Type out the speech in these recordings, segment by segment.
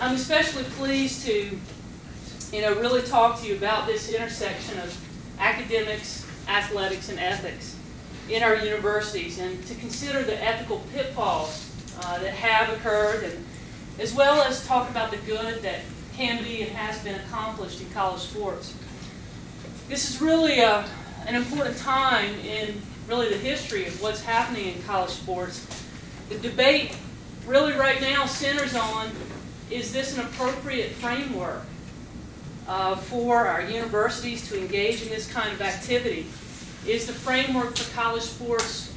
I'm especially pleased to, really talk to you about this intersection of academics, athletics, and ethics in our universities, and to consider the ethical pitfalls that have occurred, and as well as talk about the good that can be and has been accomplished in college sports. This is really an important time in really the history of what's happening in college sports. The debate really right now centers on, is this an appropriate framework for our universities to engage in this kind of activity? Is the framework for college sports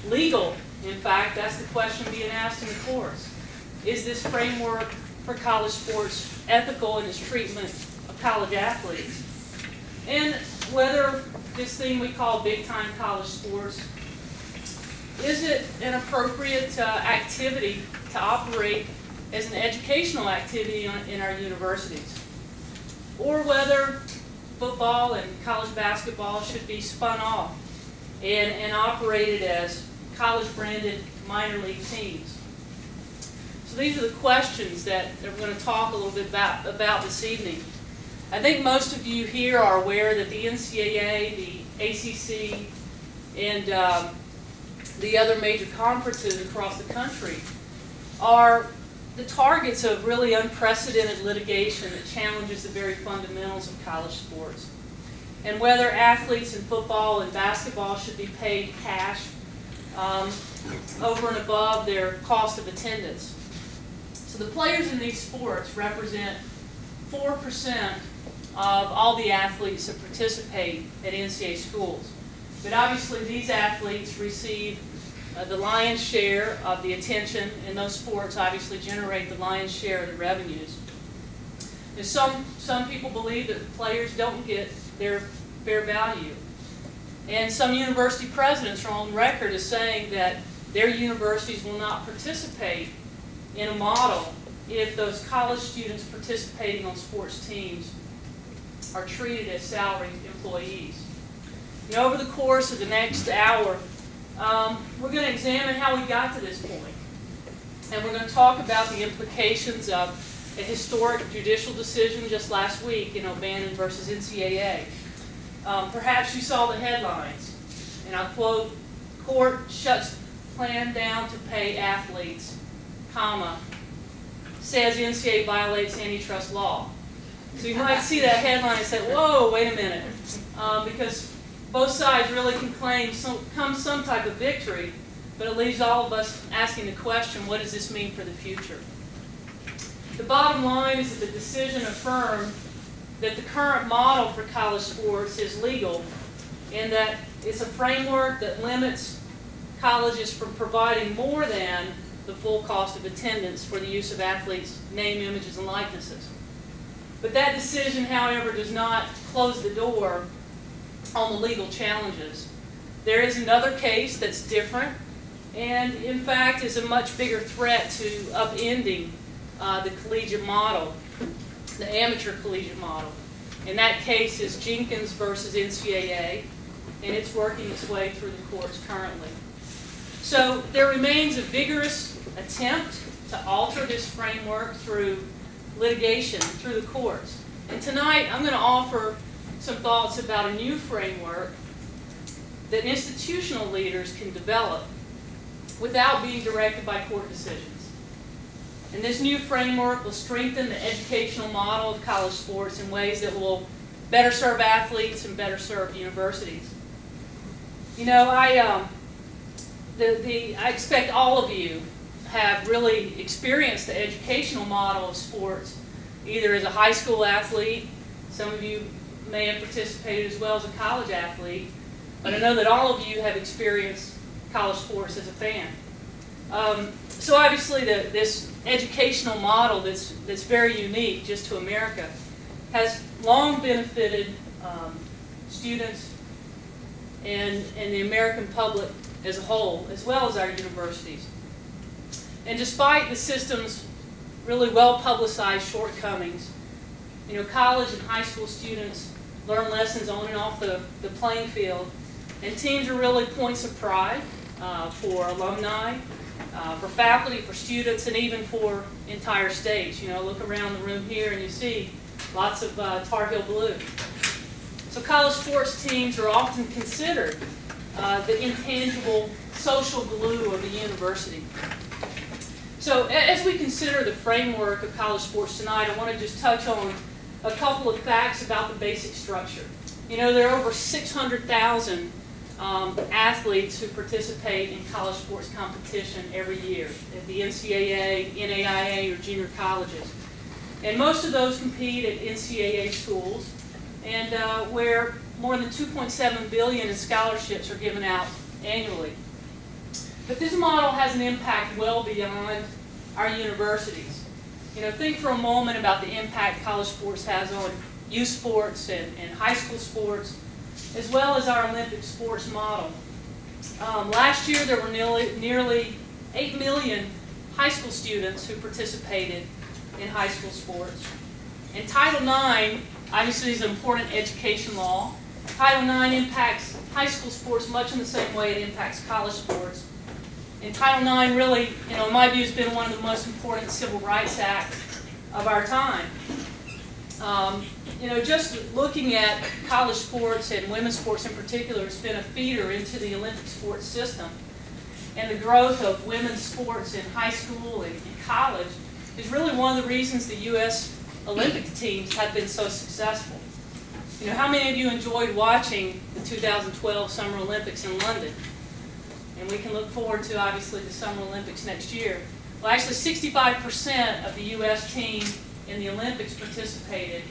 legal? In fact, that's the question being asked in the course. Is this framework for college sports ethical in its treatment of college athletes? And whether this thing we call big-time college sports, is it an appropriate activity to operate as an educational activity in our universities? Or whether football and college basketball should be spun off and operated as college-branded minor league teams. So these are the questions that we're going to talk a little bit about this evening. I think most of you here are aware that the NCAA, the ACC, and the other major conferences across the country are the targets of really unprecedented litigation that challenges the very fundamentals of college sports. And whether athletes in football and basketball should be paid cash over and above their cost of attendance. So the players in these sports represent 4% of all the athletes that participate at NCAA schools. But obviously these athletes receive the lion's share of the attention, and those sports obviously generate the lion's share of the revenues. And some people believe that the players don't get their fair value. And some university presidents are on record as saying that their universities will not participate in a model if those college students participating on sports teams are treated as salaried employees. Over the course of the next hour, we're going to examine how we got to this point. And we're going to talk about the implications of a historic judicial decision just last week in O'Bannon versus NCAA. Perhaps you saw the headlines, and I'll quote, "Court shuts plan down to pay athletes, comma, says NCAA violates antitrust law." So you might see that headline and say, whoa, wait a minute, because both sides really can claim some type of victory, but it leaves all of us asking the question, what does this mean for the future? The bottom line is that the decision affirmed that the current model for college sports is legal, and that it's a framework that limits colleges from providing more than the full cost of attendance for the use of athletes' name, images, and likenesses. But that decision, however, does not close the door on the legal challenges. There is another case that's different, and in fact is a much bigger threat to upending the collegiate model, the amateur collegiate model. And that case is Jenkins versus NCAA, and it's working its way through the courts currently. So there remains a vigorous attempt to alter this framework through litigation, through the courts. And tonight I'm going to offer some thoughts about a new framework that institutional leaders can develop without being directed by court decisions. And this new framework will strengthen the educational model of college sports in ways that will better serve athletes and better serve universities. I expect all of you have really experienced the educational model of sports, either as a high school athlete. Some of you may have participated as well as a college athlete, but I know that all of you have experienced college sports as a fan. So obviously this educational model that's very unique just to America has long benefited students and the American public as a whole, as well as our universities. And despite the system's really well-publicized shortcomings, college and high school students learn lessons on and off the playing field, and teams are really points of pride for alumni for faculty, for students, and even for entire states. You know, look around the room here and you see lots of Tar Heel blue. So college sports teams are often considered the intangible social glue of a university. So as we consider the framework of college sports tonight, I want to just touch on a couple of facts about the basic structure. You know, there are over 600,000 athletes who participate in college sports competition every year at the NCAA, NAIA, or junior colleges. And most of those compete at NCAA schools, and where more than $2.7 billion in scholarships are given out annually. But this model has an impact well beyond our universities. You know, think for a moment about the impact college sports has on youth sports and high school sports, as well as our Olympic sports model. Last year there were nearly 8 million high school students who participated in high school sports. And Title IX, obviously, is an important education law. Title IX impacts high school sports much in the same way it impacts college sports. And Title IX really, you know, in my view, has been one of the most important civil rights acts of our time. You know, just looking at college sports and women's sports in particular, it's been a feeder into the Olympic sports system. And the growth of women's sports in high school and college is really one of the reasons the U.S. Olympic teams have been so successful. You know, how many of you enjoyed watching the 2012 Summer Olympics in London? And we can look forward to, obviously, the Summer Olympics next year. Well, actually, 65% of the U.S. team in the Olympics participated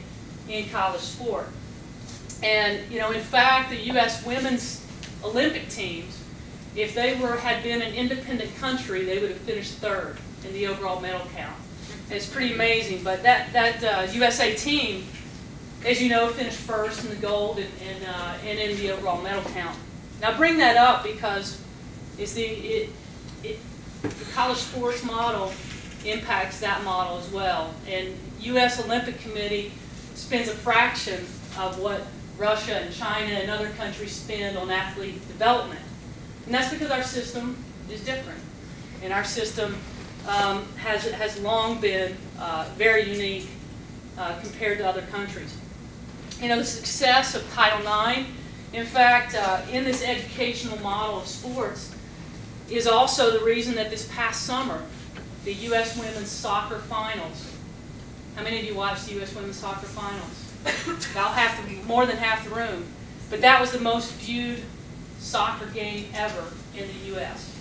in college sport. And, you know, in fact, the U.S. women's Olympic teams, if they had been an independent country, they would have finished third in the overall medal count. And it's pretty amazing. But that USA team, as you know, finished first in the gold and in the overall medal count. Now, bring that up because the college sports model impacts that model as well. And U.S. Olympic Committee spends a fraction of what Russia and China and other countries spend on athlete development. And that's because our system is different. And our system has long been very unique compared to other countries. You know, the success of Title IX, in fact, in this educational model of sports, is also the reason that this past summer, the U.S. Women's Soccer Finals, how many of you watched the U.S. Women's Soccer Finals? About more than half the room. But that was the most viewed soccer game ever in the U.S.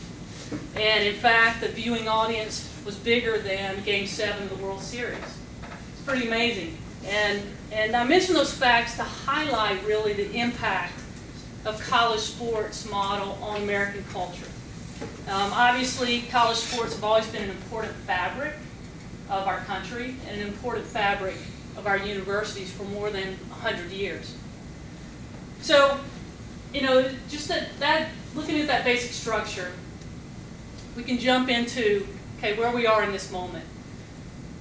And in fact, the viewing audience was bigger than Game 7 of the World Series. It's pretty amazing. And I mention those facts to highlight really the impact of college sports model on American culture. Obviously, college sports have always been an important fabric of our country and an important fabric of our universities for more than 100 years. So, you know, just looking at that basic structure, we can jump into, okay, where we are in this moment.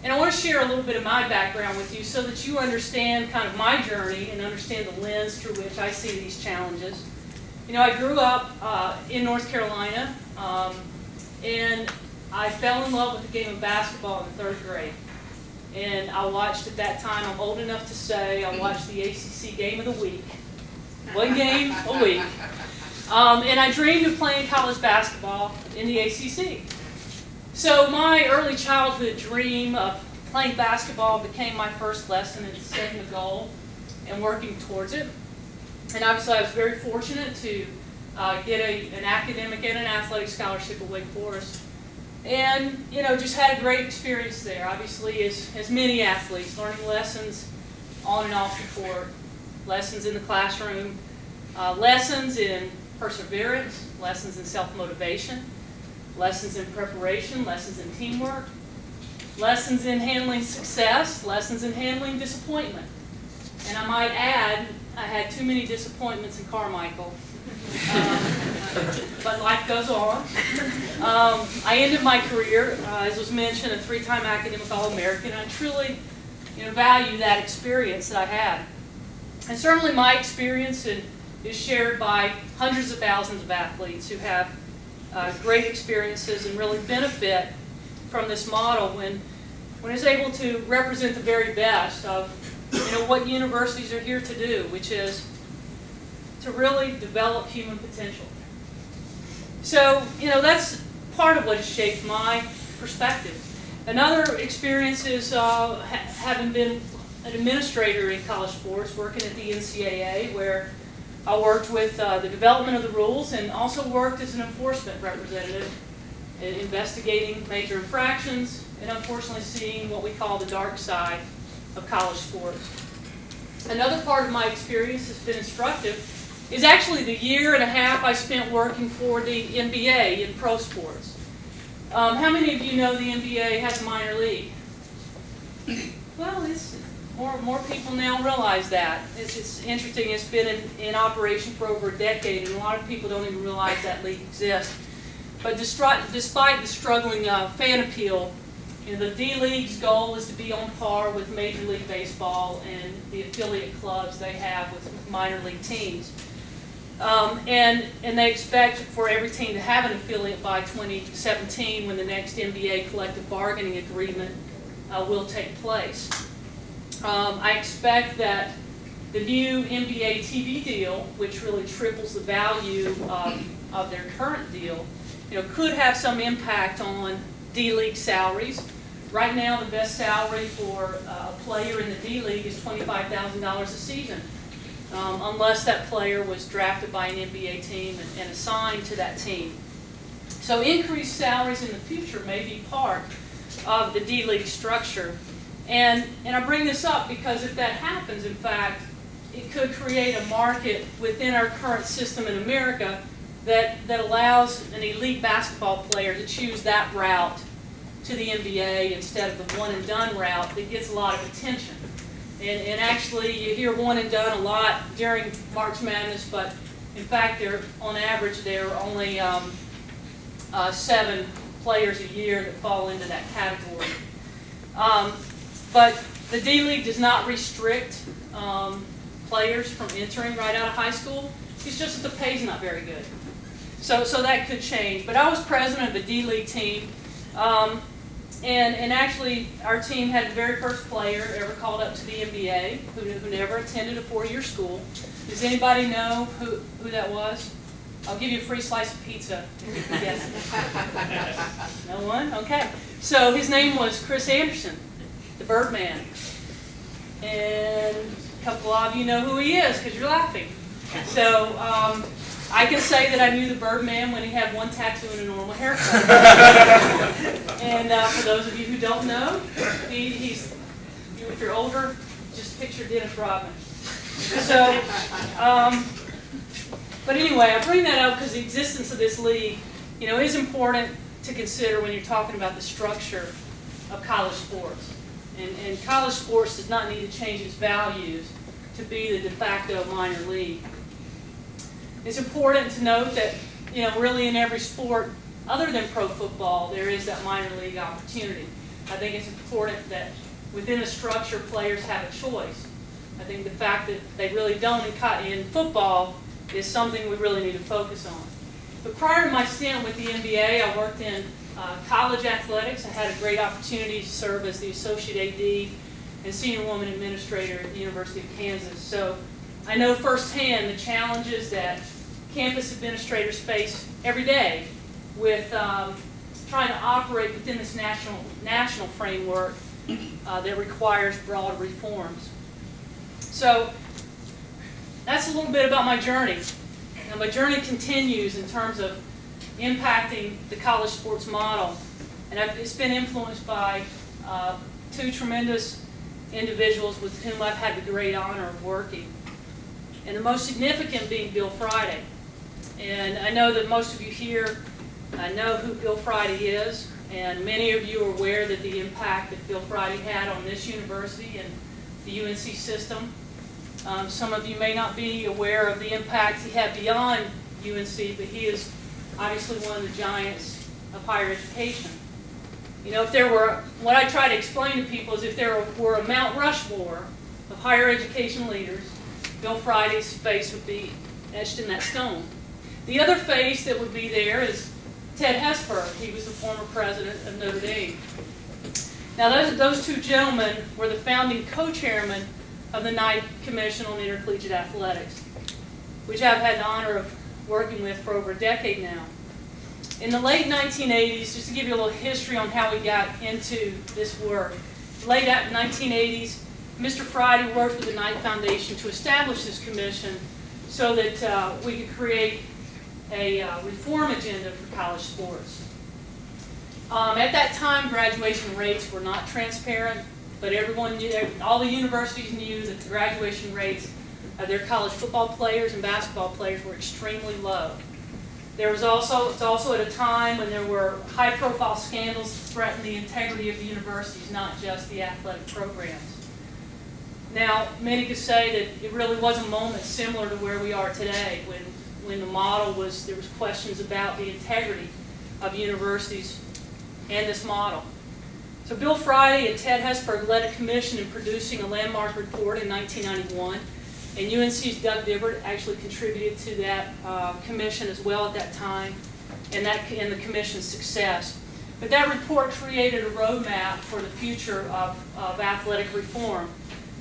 And I want to share a little bit of my background with you so that you understand kind of my journey and understand the lens through which I see these challenges. You know, I grew up in North Carolina, and I fell in love with the game of basketball in the 3rd grade. And I watched, at that time, I'm old enough to say, I watched the ACC game of the week. One game a week. And I dreamed of playing college basketball in the ACC. So my early childhood dream of playing basketball became my first lesson in setting a goal and working towards it. And obviously I was very fortunate to get an academic and an athletic scholarship at Wake Forest. And, you know, just had a great experience there. Obviously, as many athletes, learning lessons on and off the court, lessons in the classroom, lessons in perseverance, lessons in self-motivation, lessons in preparation, lessons in teamwork, lessons in handling success, lessons in handling disappointment. And I might add, I had too many disappointments in Carmichael. But life goes on. I ended my career, as was mentioned, a 3-time academic All-American, and I truly, you know, value that experience that I had. And certainly my experience is shared by hundreds of thousands of athletes who have great experiences and really benefit from this model when it's able to represent the very best of what universities are here to do, which is to really develop human potential. So that's part of what has shaped my perspective. Another experience is having been an administrator in college sports, working at the NCAA, where I worked with the development of the rules and also worked as an enforcement representative, investigating major infractions and unfortunately seeing what we call the dark side of college sports. Another part of my experience that's been instructive is actually the year and a half I spent working for the NBA in pro sports. How many of you know the NBA has a minor league? Well, it's more people now realize that. It's interesting. It's been in operation for over a decade, and a lot of people don't even realize that league exists. But despite the struggling fan appeal, the D-League's goal is to be on par with Major League Baseball and the affiliate clubs they have with minor league teams. And they expect for every team to have an affiliate by 2017 when the next NBA collective bargaining agreement will take place. I expect that the new NBA TV deal, which really triples the value of their current deal, could have some impact on D-League salaries. Right now, the best salary for a player in the D-League is $25,000 a season, unless that player was drafted by an NBA team and assigned to that team. So increased salaries in the future may be part of the D-League structure. And I bring this up because if that happens, in fact, it could create a market within our current system in America that allows an elite basketball player to choose that route to the NBA instead of the one-and-done route that gets a lot of attention. And actually, you hear one and done a lot during March Madness, but in fact, on average, there are only 7 players a year that fall into that category. But the D-League does not restrict players from entering right out of high school. It's just that the pay's not very good. So that could change. But I was president of a D-League team. And actually, our team had the very first player ever called up to the NBA who never attended a 4-year school. Does anybody know who that was? I'll give you a free slice of pizza if you can guess it. No one? Okay. So his name was Chris Anderson, the Birdman. And a couple of you know who he is because you're laughing. So I can say that I knew the Birdman when he had one tattoo and a normal haircut. And for those of you who don't know, he's if you're older, just picture Dennis Rodman. So, but anyway, I bring that up because the existence of this league, is important to consider when you're talking about the structure of college sports. And college sports does not need to change its values to be the de facto minor league. It's important to note that, really in every sport other than pro football, there is that minor league opportunity. I think it's important that within the structure, players have a choice. I think the fact that they really don't in football is something we really need to focus on. But prior to my stint with the NBA, I worked in college athletics. I had a great opportunity to serve as the Associate AD and Senior Woman Administrator at the University of Kansas. So I know firsthand the challenges that campus administrators face every day with trying to operate within this national framework that requires broad reforms. So that's a little bit about my journey. And my journey continues in terms of impacting the college sports model. And it's been influenced by 2 tremendous individuals with whom I've had the great honor of working. And the most significant being Bill Friday. And I know that most of you here know who Bill Friday is, and many of you are aware that the impact that Bill Friday had on this university and the UNC system. Some of you may not be aware of the impact he had beyond UNC, but he is obviously one of the giants of higher education. If there were, what I try to explain to people is if there were a Mount Rushmore of higher education leaders, Bill Friday's face would be etched in that stone. The other face that would be there is Ted Hesburgh. He was the former president of Notre Dame. Now those two gentlemen were the founding co-chairmen of the Knight Commission on Intercollegiate Athletics, which I've had the honor of working with for over a decade now. In the late 1980s, just to give you a little history on how we got into this work, late 1980s, Mr. Friday worked with the Knight Foundation to establish this commission so that we could create a reform agenda for college sports. At that time, graduation rates were not transparent, but everyone knew, all the universities knew that the graduation rates of their college football players and basketball players were extremely low. It's also at a time when there were high-profile scandals that threatened the integrity of the universities, not just the athletic programs. Now, many could say that it really was a moment similar to where we are today, when the model was, there was questions about the integrity of universities and this model. So Bill Friday and Ted Hesburgh led a commission in producing a landmark report in 1991, and UNC's Doug Dibbert actually contributed to that commission as well at that time, and the commission's success. But that report created a roadmap for the future of athletic reform,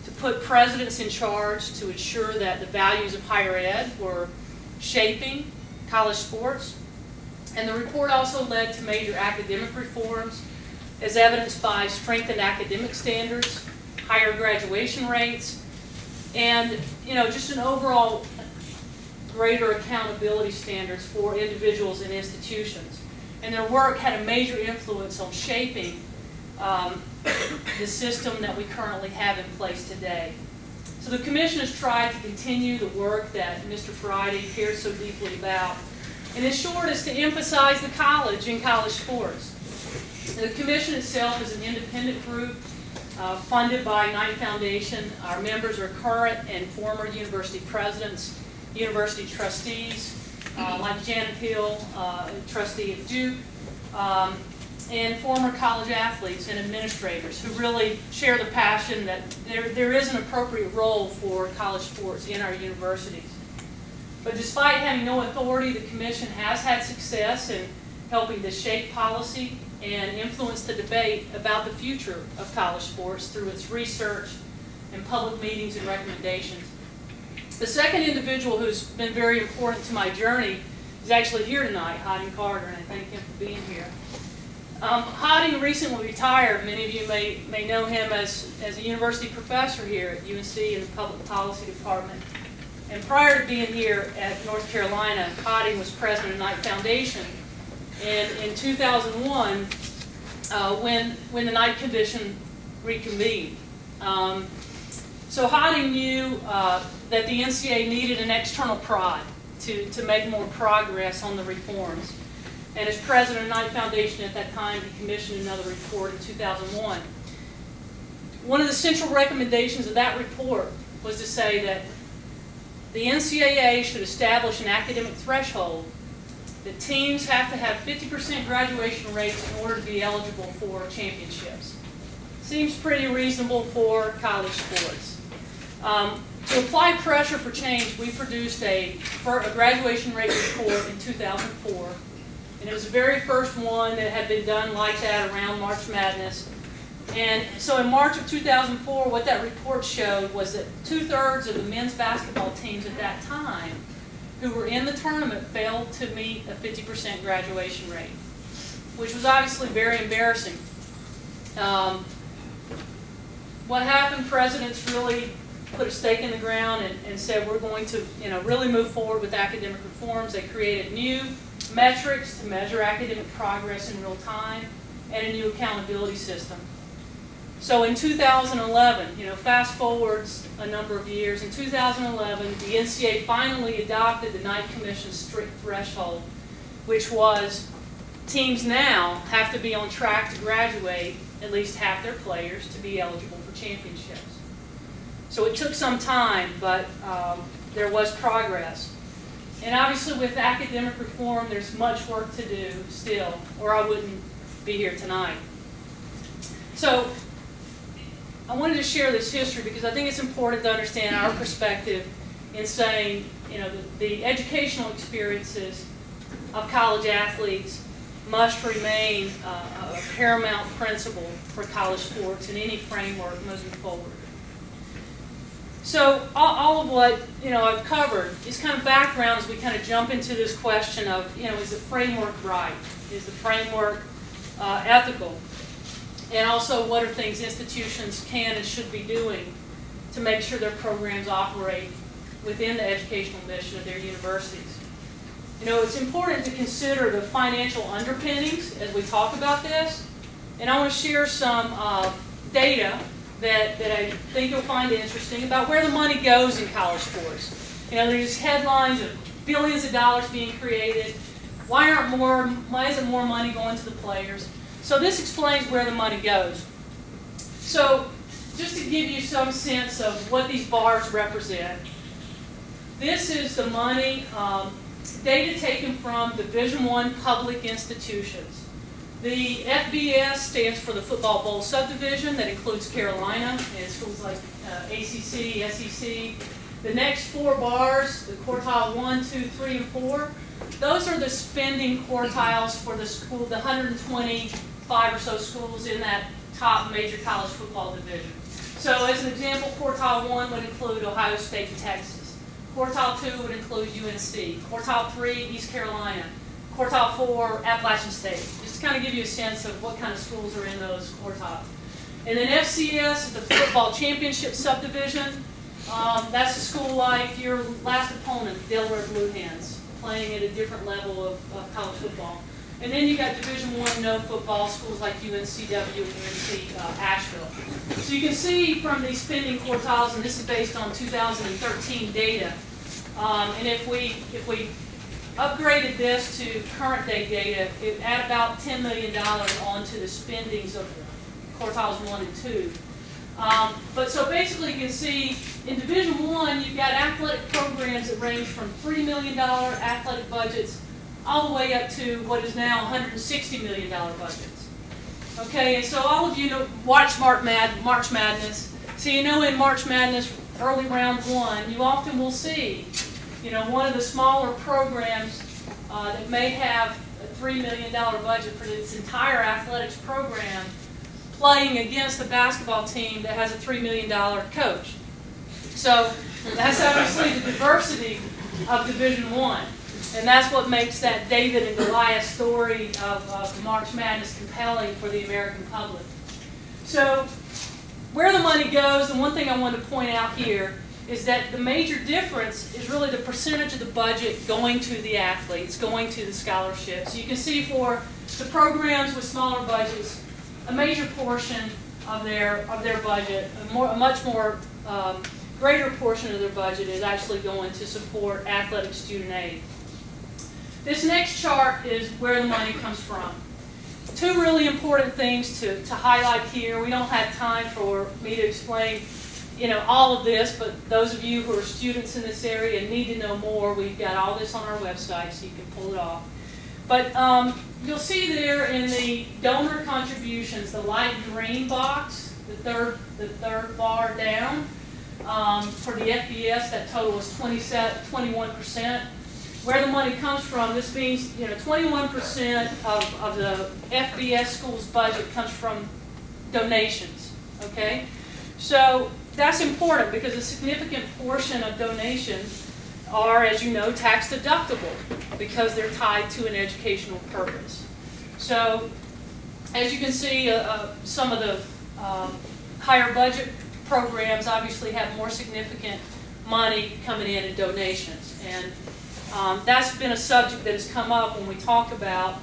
to put presidents in charge to ensure that the values of higher ed were shaping college sports. And the report also led to major academic reforms, as evidenced by strengthened academic standards, higher graduation rates, and just an overall greater accountability standards for individuals and institutions. And their work had a major influence on shaping the system that we currently have in place today. So the Commission has tried to continue the work that Mr. Friday cares so deeply about. And in short, is to emphasize the college in college sports. The Commission itself is an independent group funded by Knight Foundation. Our members are current and former university presidents, university trustees, like Janet Hill, trustee at Duke, and former college athletes and administrators who really share the passion that there is an appropriate role for college sports in our universities. But despite having no authority, the Commission has had success in helping to shape policy and influence the debate about the future of college sports through its research and public meetings and recommendations. The second individual who's been very important to my journey is actually here tonight, Hodding Carter, and I thank him for being here. Hodding recently retired. Many of you may know him as a university professor here at UNC in the Public Policy Department. And prior to being here at North Carolina, Hodding was president of Knight Foundation. And in 2001, when the Knight Commission reconvened. So Hodding knew that the NCAA needed an external prod to make more progress on the reforms. And as president of Knight Foundation at that time, he commissioned another report in 2001. One of the central recommendations of that report was to say that the NCAA should establish an academic threshold that teams have to have 50% graduation rates in order to be eligible for championships. Seems pretty reasonable for college sports. To apply pressure for change, we produced a graduation rate report in 2004. And it was the very first one that had been done like that around March Madness. And so in March of 2004, what that report showed was that 2/3 of the men's basketball teams at that time who were in the tournament failed to meet a 50% graduation rate, which was obviously very embarrassing. What happened, presidents really put a stake in the ground and said, we're going to really move forward with academic reforms. They created new metrics to measure academic progress in real time and a new accountability system. So in 2011, fast forwards a number of years, in 2011, the NCAA finally adopted the Knight Commission's strict threshold, which was teams now have to be on track to graduate at least half their players to be eligible for championships. So it took some time, but there was progress. And obviously with academic reform, there's much work to do still, or I wouldn't be here tonight. So I wanted to share this history because I think it's important to understand our perspective in saying, the educational experiences of college athletes must remain a paramount principle for college sports in any framework moving forward. So all of what I've covered is kind of background as we kind of jump into this question of is the framework right? Is the framework ethical? And also, what are things institutions can and should be doing to make sure their programs operate within the educational mission of their universities? It's important to consider the financial underpinnings as we talk about this. And I want to share some data that I think you'll find interesting about where the money goes in college sports. There's headlines of billions of dollars being created. Why isn't more money going to the players? So this explains where the money goes. So just to give you some sense of what these bars represent, this is the money, data taken from Division I public institutions. The FBS stands for the Football Bowl Subdivision. That includes Carolina and schools like ACC, SEC. The next four bars, the quartile 1, 2, 3, and 4, those are the spending quartiles for the school, the 125 or so schools in that top major college football division. So as an example, quartile 1 would include Ohio State and Texas. Quartile 2 would include UNC. Quartile 3, East Carolina. Quartile 4, Appalachian State. Just to kind of give you a sense of what kind of schools are in those quartiles. And then FCS is the Football Championship Subdivision. That's a school like your last opponent, Delaware Blue Hens, playing at a different level of college football. And then you got Division I no football schools like UNCW and UNC Asheville. So you can see from these spending quartiles, and this is based on 2013 data. And if we upgraded this to current day data, it would add about $10 million onto the spendings of quartiles 1 and 2. But so basically you can see in Division I, you've got athletic programs that range from $3 million athletic budgets all the way up to what is now $160 million budgets. Okay, and so all of you watch March Madness. So in March Madness, early round 1, you often will see one of the smaller programs that may have a $3 million budget for its entire athletics program playing against a basketball team that has a $3 million coach. So that's obviously the diversity of Division I. And that's what makes that David and Goliath story of March Madness compelling for the American public. So where the money goes, the one thing I want to point out here is that the major difference is really the percentage of the budget going to the athletes, going to the scholarships. So you can see for the programs with smaller budgets, a major portion of their budget, a much more greater portion of their budget is actually going to support athletic student aid. This next chart is where the money comes from. Two really important things to highlight here. We don't have time for me to explain all of this, but those of you who are students in this area and need to know more, we've got all this on our website so you can pull it off. But you'll see there in the donor contributions, the light green box, the third bar down, for the FBS, that total is 21%. Where the money comes from, this means 21% of the FBS school's budget comes from donations. Okay, so that's important because a significant portion of donations are, as you know, tax deductible because they're tied to an educational purpose. So, as you can see, some of the higher budget programs obviously have more significant money coming in donations. And that's been a subject that has come up when we talk about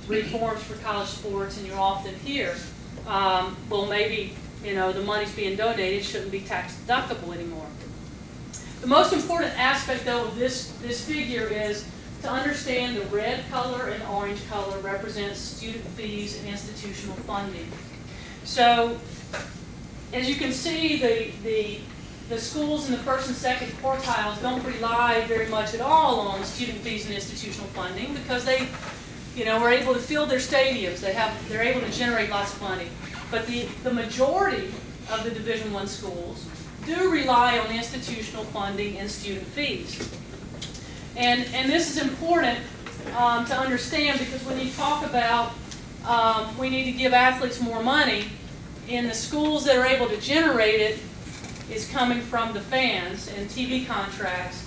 reforms for college sports, and you're often hear, well, maybe the money's being donated shouldn't be tax deductible anymore. The most important aspect, though, of this figure is to understand the red color and orange color represents student fees and institutional funding. So, as you can see, the schools in the first and second quartiles don't rely very much at all on student fees and institutional funding because they, are able to fill their stadiums. They're able to generate lots of money. But the majority of the Division I schools do rely on institutional funding and student fees. And this is important to understand, because when you talk about we need to give athletes more money, in the schools that are able to generate it is coming from the fans and TV contracts.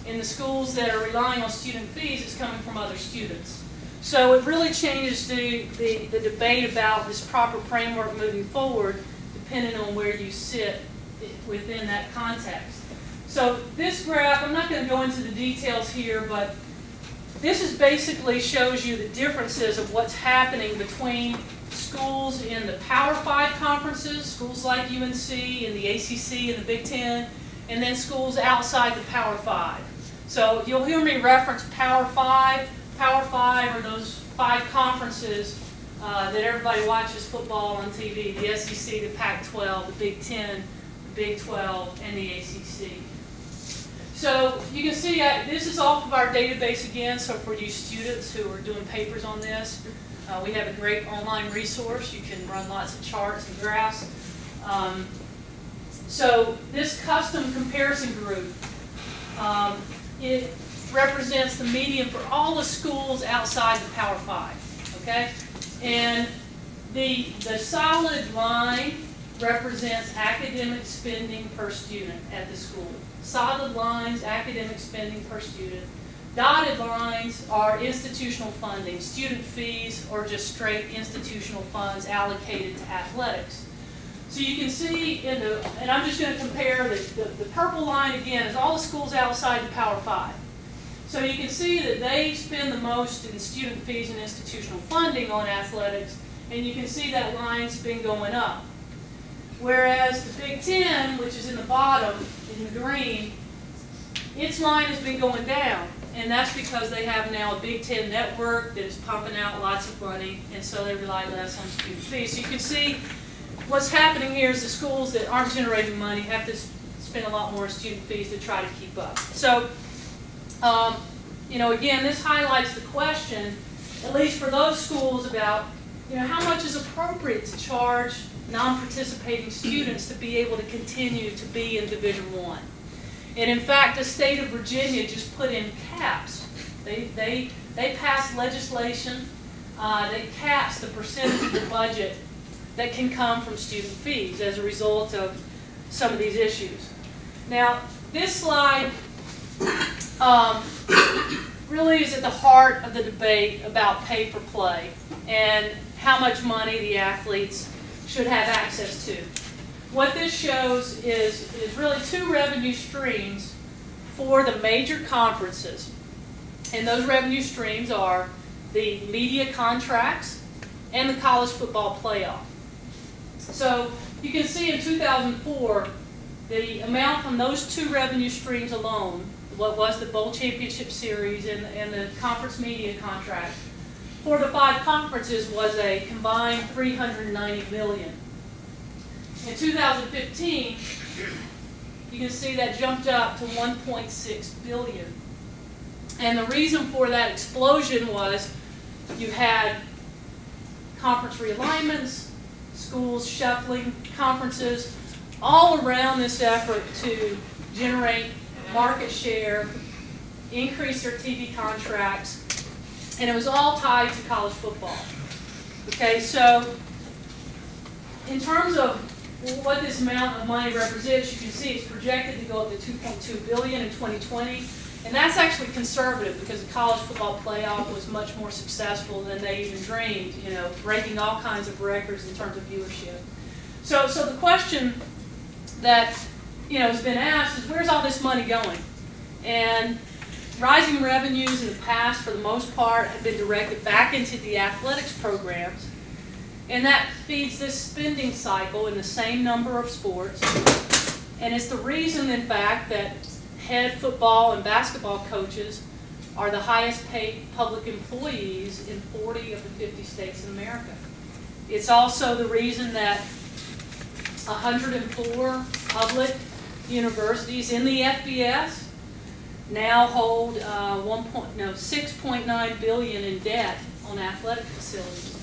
In the schools that are relying on student fees, it's coming from other students. So it really changes the debate about this proper framework moving forward, depending on where you sit within that context. So this graph, I'm not going to go into the details here, but this is basically shows you the differences of what's happening between schools in the Power 5 conferences, schools like UNC and the ACC and the Big Ten, and then schools outside the Power 5. So you'll hear me reference Power 5. Power 5 are those 5 conferences that everybody watches football on TV, the SEC, the Pac-12, the Big Ten, the Big 12, and the ACC. So you can see this is off of our database again, so for you students who are doing papers on this, we have a great online resource. You can run lots of charts and graphs. So this custom comparison group, it represents the median for all the schools outside the Power 5, okay? And the solid line represents academic spending per student at the school. Solid lines, academic spending per student. Dotted lines are institutional funding, student fees, or just straight institutional funds allocated to athletics. So you can see in the, and I'm just going to compare the purple line again is all the schools outside the Power 5. So you can see that they spend the most in student fees and institutional funding on athletics, and you can see that line's been going up. Whereas the Big Ten, which is in the bottom, in the green, its line has been going down. And that's because they have now a Big Ten network that is pumping out lots of money, and so they rely less on student fees. So you can see what's happening here is the schools that aren't generating money have to spend a lot more on student fees to try to keep up. So, again, this highlights the question, at least for those schools, about how much is appropriate to charge non-participating students to be able to continue to be in Division I. And in fact, the state of Virginia just put in caps. They passed legislation that caps the percentage of the budget that can come from student fees as a result of some of these issues. Now, this slide really is at the heart of the debate about pay for play and how much money the athletes should have access to. What this shows is really 2 revenue streams for the major conferences. And those revenue streams are the media contracts and the college football playoff. So you can see in 2004, the amount from those 2 revenue streams alone, what was the Bowl Championship Series and the conference media contract, for the 5 conferences was a combined $390 million. In 2015, you can see that jumped up to $1.6 billion. And the reason for that explosion was you had conference realignments, schools shuffling conferences, all around this effort to generate market share, increase their TV contracts, and it was all tied to college football. Okay, so in terms of what this amount of money represents, you can see it's projected to go up to $2.2 billion in 2020, and that's actually conservative because the college football playoff was much more successful than they even dreamed, breaking all kinds of records in terms of viewership. So the question that has been asked is, where's all this money going? And rising revenues in the past, for the most part, have been directed back into the athletics programs. And that feeds this spending cycle in the same number of sports. And it's the reason, in fact, that head football and basketball coaches are the highest paid public employees in 40 of the 50 states in America. It's also the reason that 104 public universities in the FBS now hold $6.9 billion in debt on athletic facilities.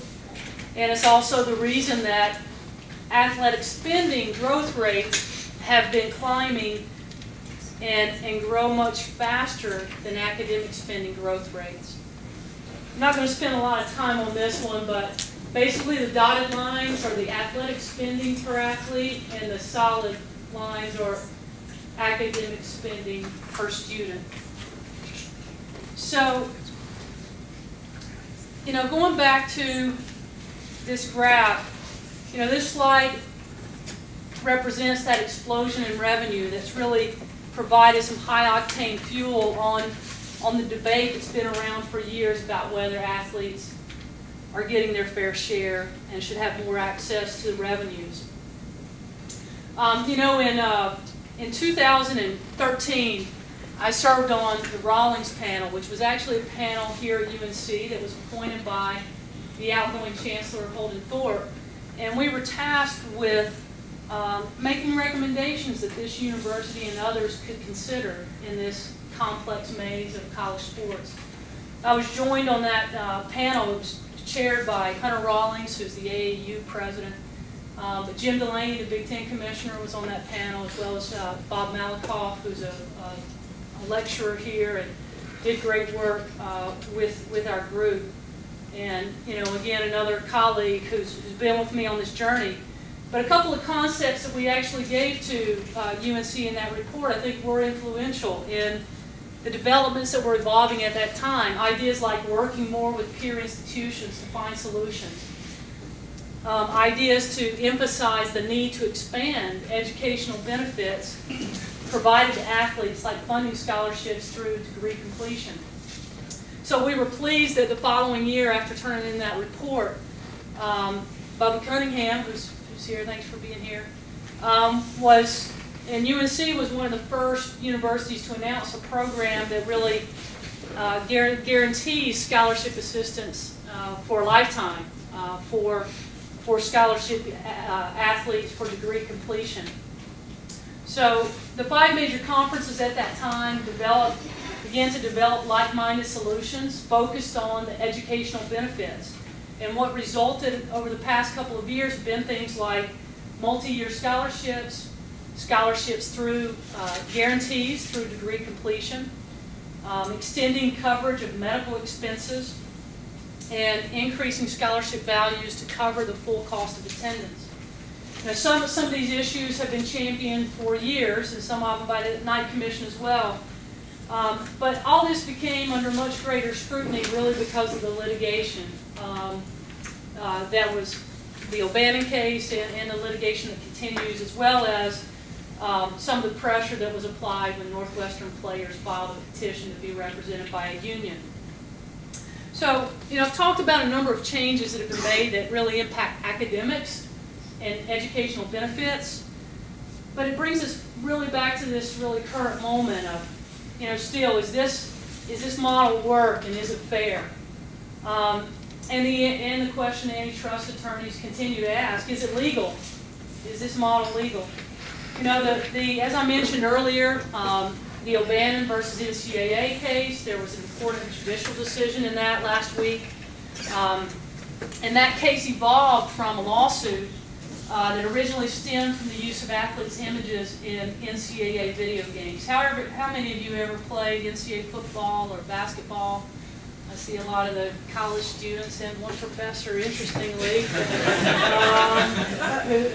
And it's also the reason that athletic spending growth rates have been climbing and grow much faster than academic spending growth rates. I'm not going to spend a lot of time on this one, but basically the dotted lines are the athletic spending per athlete, and the solid lines are academic spending per student. So, going back to this graph, this slide represents that explosion in revenue that's really provided some high-octane fuel on the debate that's been around for years about whether athletes are getting their fair share and should have more access to the revenues. In 2013, I served on the Rawlings Panel, which was actually a panel here at UNC that was appointed by the outgoing Chancellor Holden Thorpe, and we were tasked with making recommendations that this university and others could consider in this complex maze of college sports. I was joined on that panel. It was chaired by Hunter Rawlings, who's the AAU president. But Jim Delaney, the Big Ten commissioner, was on that panel, as well as Bob Malakoff, who's a lecturer here and did great work with our group. And, again, another colleague who's been with me on this journey. But a couple of concepts that we actually gave to UNC in that report, I think, were influential in the developments that were evolving at that time. Ideas like working more with peer institutions to find solutions. Ideas to emphasize the need to expand educational benefits provided to athletes, like funding scholarships through degree completion. So we were pleased that the following year, after turning in that report, Bubba Cunningham, who's here, thanks for being here, and UNC was one of the first universities to announce a program that really guarantees scholarship assistance for a lifetime for scholarship athletes for degree completion. So the 5 major conferences at that time began to develop like-minded solutions focused on the educational benefits. And what resulted over the past couple of years have been things like multi-year scholarships, scholarships through guarantees through degree completion, extending coverage of medical expenses, and increasing scholarship values to cover the full cost of attendance. Now, some of these issues have been championed for years, and some of them by the Knight Commission as well. But all this became under much greater scrutiny really because of the litigation. That was the O'Bannon case and the litigation that continues, as well as some of the pressure that was applied when Northwestern players filed a petition to be represented by a union. So, I've talked about a number of changes that have been made that really impact academics and educational benefits, but it brings us really back to this really current moment of, still, is this model work and is it fair? And the question antitrust attorneys continue to ask, is it legal? Is this model legal? As I mentioned earlier, the O'Bannon versus NCAA case, there was an important judicial decision in that last week. And that case evolved from a lawsuit that originally stemmed from the use of athletes' images in NCAA video games. However, how many of you ever played NCAA football or basketball? I see a lot of the college students and one professor, interestingly,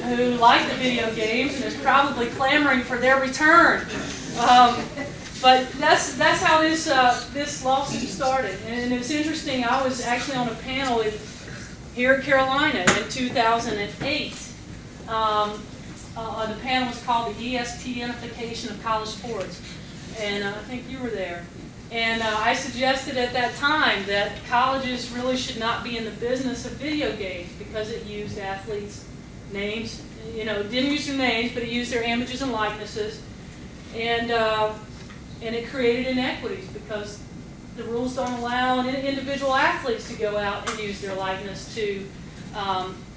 who like the video games and is probably clamoring for their return. But that's how this lawsuit started. And it's interesting, I was actually on a panel here at Carolina in 2008. The panel was called the ESPNification of College Sports. And I think you were there. And I suggested at that time that colleges really should not be in the business of video games because it used athletes' names. It didn't use their names, but it used their images and likenesses. And it created inequities because the rules don't allow individual athletes to go out and use their likeness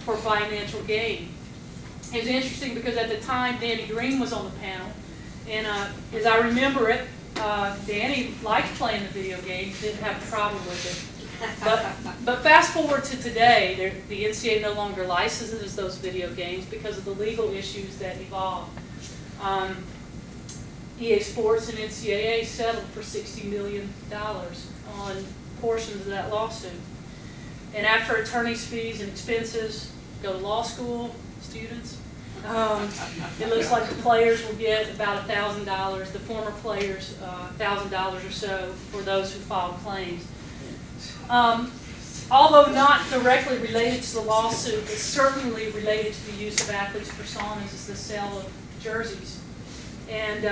for financial gain. It was interesting because at the time Danny Green was on the panel, and as I remember it, Danny liked playing the video games, didn't have a problem with it. But fast forward to today, the NCAA no longer licenses those video games because of the legal issues that evolved. EA Sports and NCAA settled for $60 million on portions of that lawsuit. And after attorney's fees and expenses, go to law school, students, it looks like the players will get about $1,000, the former players $1,000 or so for those who filed claims. Although not directly related to the lawsuit, it's certainly related to the use of athletes' personas is the sale of jerseys. And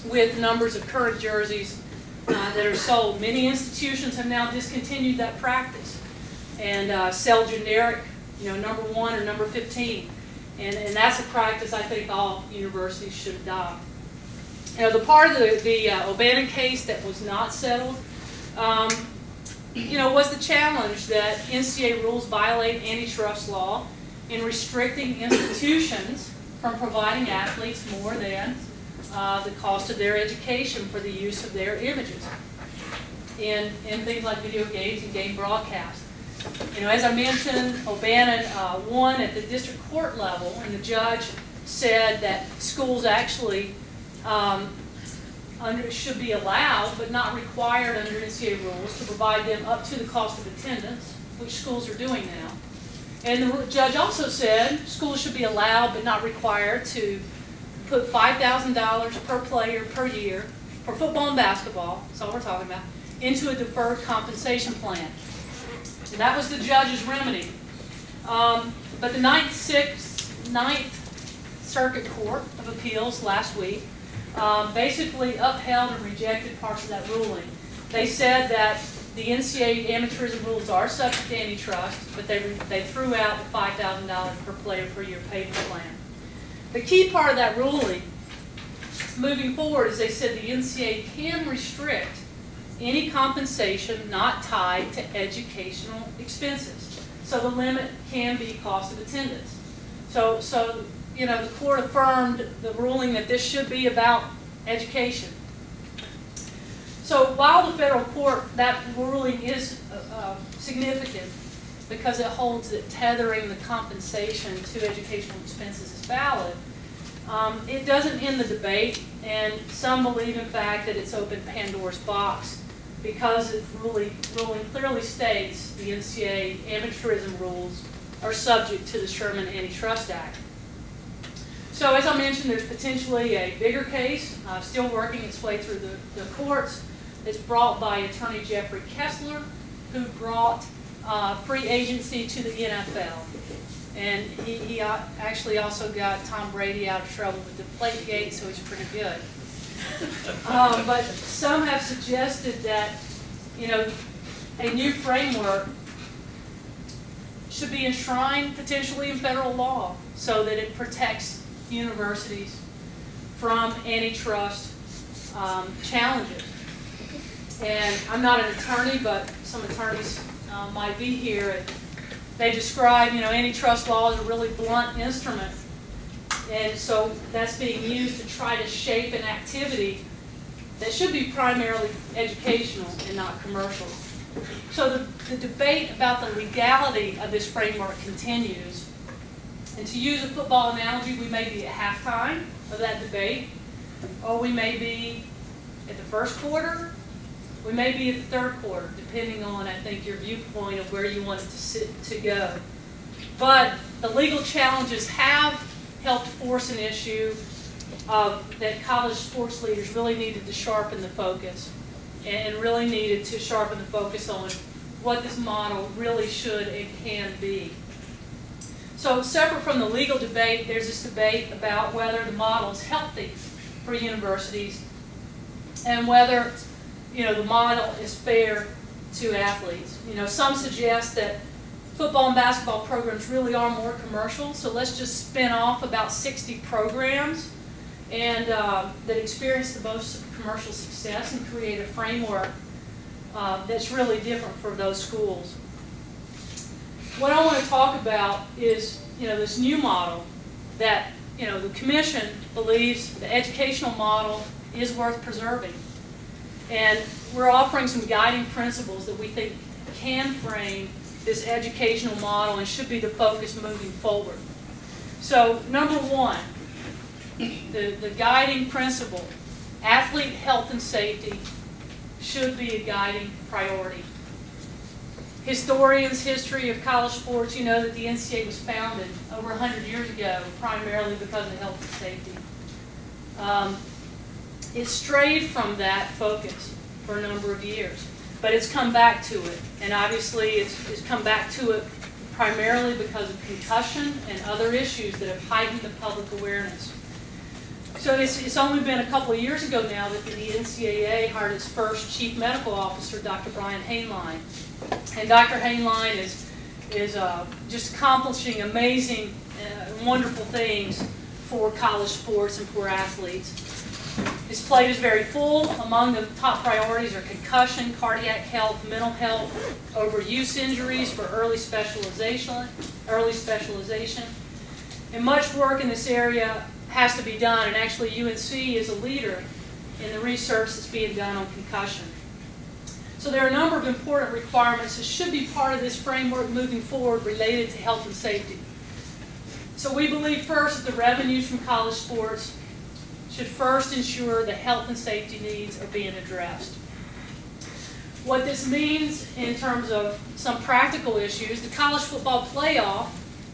with numbers of current jerseys that are sold, many institutions have now discontinued that practice and sell generic, number 1 or number 15. And that's a practice I think all universities should adopt. The part of the O'Bannon case that was not settled, was the challenge that NCAA rules violate antitrust law in restricting institutions from providing athletes more than the cost of their education for the use of their images in things like video games and game broadcasts. As I mentioned, O'Bannon won at the district court level, and the judge said that schools actually should be allowed, but not required under NCAA rules, to provide them up to the cost of attendance, which schools are doing now. And the judge also said schools should be allowed, but not required, to put $5,000 per player per year for football and basketball, that's all we're talking about, into a deferred compensation plan. And that was the judge's remedy. But the Ninth Circuit Court of Appeals last week basically upheld and rejected parts of that ruling. They said that the NCAA amateurism rules are subject to antitrust, but they threw out the $5,000 per player per year payment plan. The key part of that ruling, moving forward, is they said the NCAA can restrict any compensation not tied to educational expenses. So the limit can be cost of attendance. So the court affirmed the ruling that this should be about education. So while the federal court, that ruling is significant because it holds that tethering the compensation to educational expenses is valid, it doesn't end the debate, and some believe, in fact, that it's opened Pandora's box because the ruling clearly states the NCAA amateurism rules are subject to the Sherman Antitrust Act. So as I mentioned, there's potentially a bigger case still working its way through the courts. It's brought by attorney Jeffrey Kessler, who brought free agency to the NFL. And he actually also got Tom Brady out of trouble with the Deflategate, so he's pretty good. But some have suggested that, a new framework should be enshrined potentially in federal law so that it protects universities from antitrust challenges. And I'm not an attorney, but some attorneys might be here. They describe, antitrust law as a really blunt instrument. And so that's being used to try to shape an activity that should be primarily educational and not commercial. So the debate about the legality of this framework continues. And to use a football analogy, we may be at halftime of that debate, or we may be at the first quarter, we may be at the third quarter, depending on, I think, your viewpoint of where you want it to go. But the legal challenges have helped force an issue that college sports leaders really needed to sharpen the focus, and really needed to sharpen the focus on what this model really should and can be. So separate from the legal debate, there's this debate about whether the model is healthy for universities and whether the model is fair to athletes. Some suggest that football and basketball programs really are more commercial, so let's just spin off about 60 programs and that experience the most commercial success and create a framework that's really different for those schools. What I want to talk about is, this new model that, the commission believes the educational model is worth preserving. And we're offering some guiding principles that we think can frame this educational model and should be the focus moving forward. So, number one, the guiding principle, athlete health and safety should be a guiding priority. Historians, history of college sports, you know that the NCAA was founded over 100 years ago, primarily because of health and safety. It strayed from that focus for a number of years, but it's come back to it. And obviously it's come back to it primarily because of concussion and other issues that have heightened the public awareness. So it's only been a couple of years ago now that the NCAA hired its first chief medical officer, Dr. Brian Hainline. And Dr. Hainline is just accomplishing amazing, wonderful things for college sports and for athletes. His plate is very full. Among the top priorities are concussion, cardiac health, mental health, overuse injuries for early specialization. And much work in this area has to be done, and actually UNC is a leader in the research that's being done on concussion. So there are a number of important requirements that should be part of this framework moving forward related to health and safety. So we believe first that the revenues from college sports should first ensure the health and safety needs are being addressed. What this means in terms of some practical issues, the college football playoff,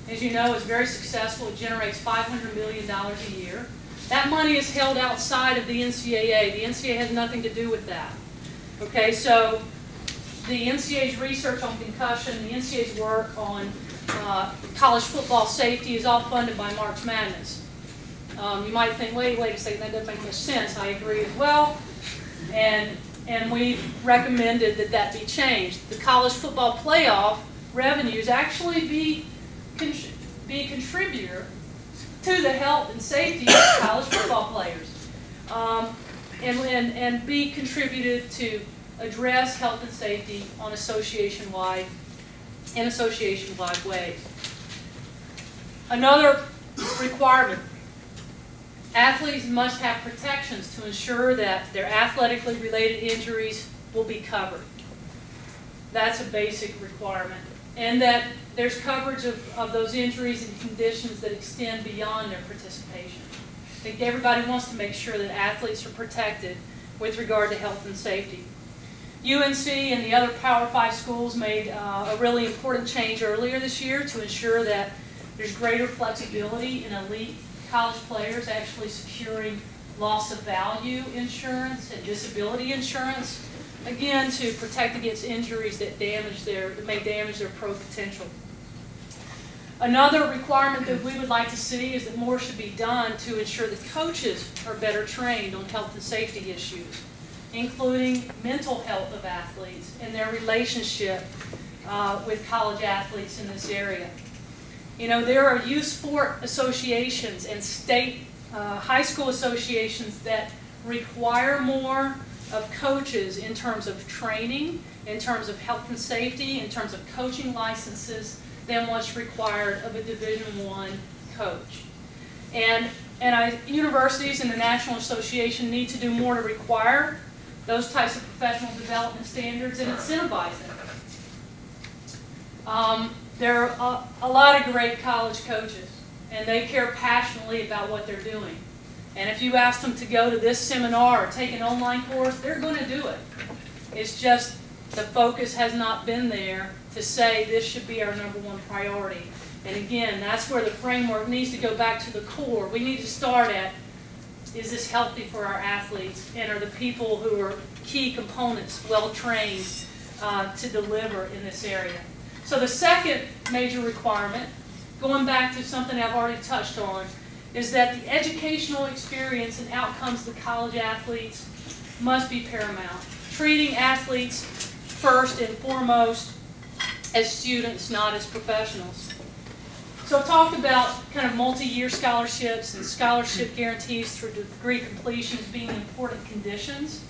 as you know, is very successful. It generates $500 million a year. That money is held outside of the NCAA. The NCAA has nothing to do with that. Okay, so the NCAA's research on concussion, the NCAA's work on college football safety is all funded by March Madness. You might think, wait a second, that doesn't make much sense. I agree as well. And we've recommended that that be changed. The college football playoff revenues actually be a contributor to the health and safety of college football players, and be contributed to address health and safety on association-wide ways. Another requirement: athletes must have protections to ensure that their athletically related injuries will be covered. That's a basic requirement. And that there's coverage of those injuries and conditions that extend beyond their participation. I think everybody wants to make sure that athletes are protected with regard to health and safety. UNC and the other Power 5 schools made a really important change earlier this year to ensure that there's greater flexibility in elite college players actually securing loss of value insurance and disability insurance, again, to protect against injuries that may damage their pro potential. Another requirement that we would like to see is that more should be done to ensure that coaches are better trained on health and safety issues, including mental health of athletes and their relationship with college athletes in this area. You know, there are youth sport associations and state high school associations that require more of coaches in terms of training, in terms of health and safety, in terms of coaching licenses than what's required of a Division I coach. And universities and the National Association need to do more to require those types of professional development standards and incentivize them. There are a lot of great college coaches, and they care passionately about what they're doing. And if you ask them to go to this seminar or take an online course, they're going to do it. It's just the focus has not been there to say this should be our #1 priority. And again, that's where the framework needs to go back to the core. We need to start at, is this healthy for our athletes? And are the people who are key components well trained to deliver in this area? So the second major requirement, going back to something I've already touched on, is that the educational experience and outcomes of the college athletes must be paramount. Treating athletes first and foremost as students, not as professionals. So I've talked about kind of multi-year scholarships and scholarship guarantees through degree completions being important conditions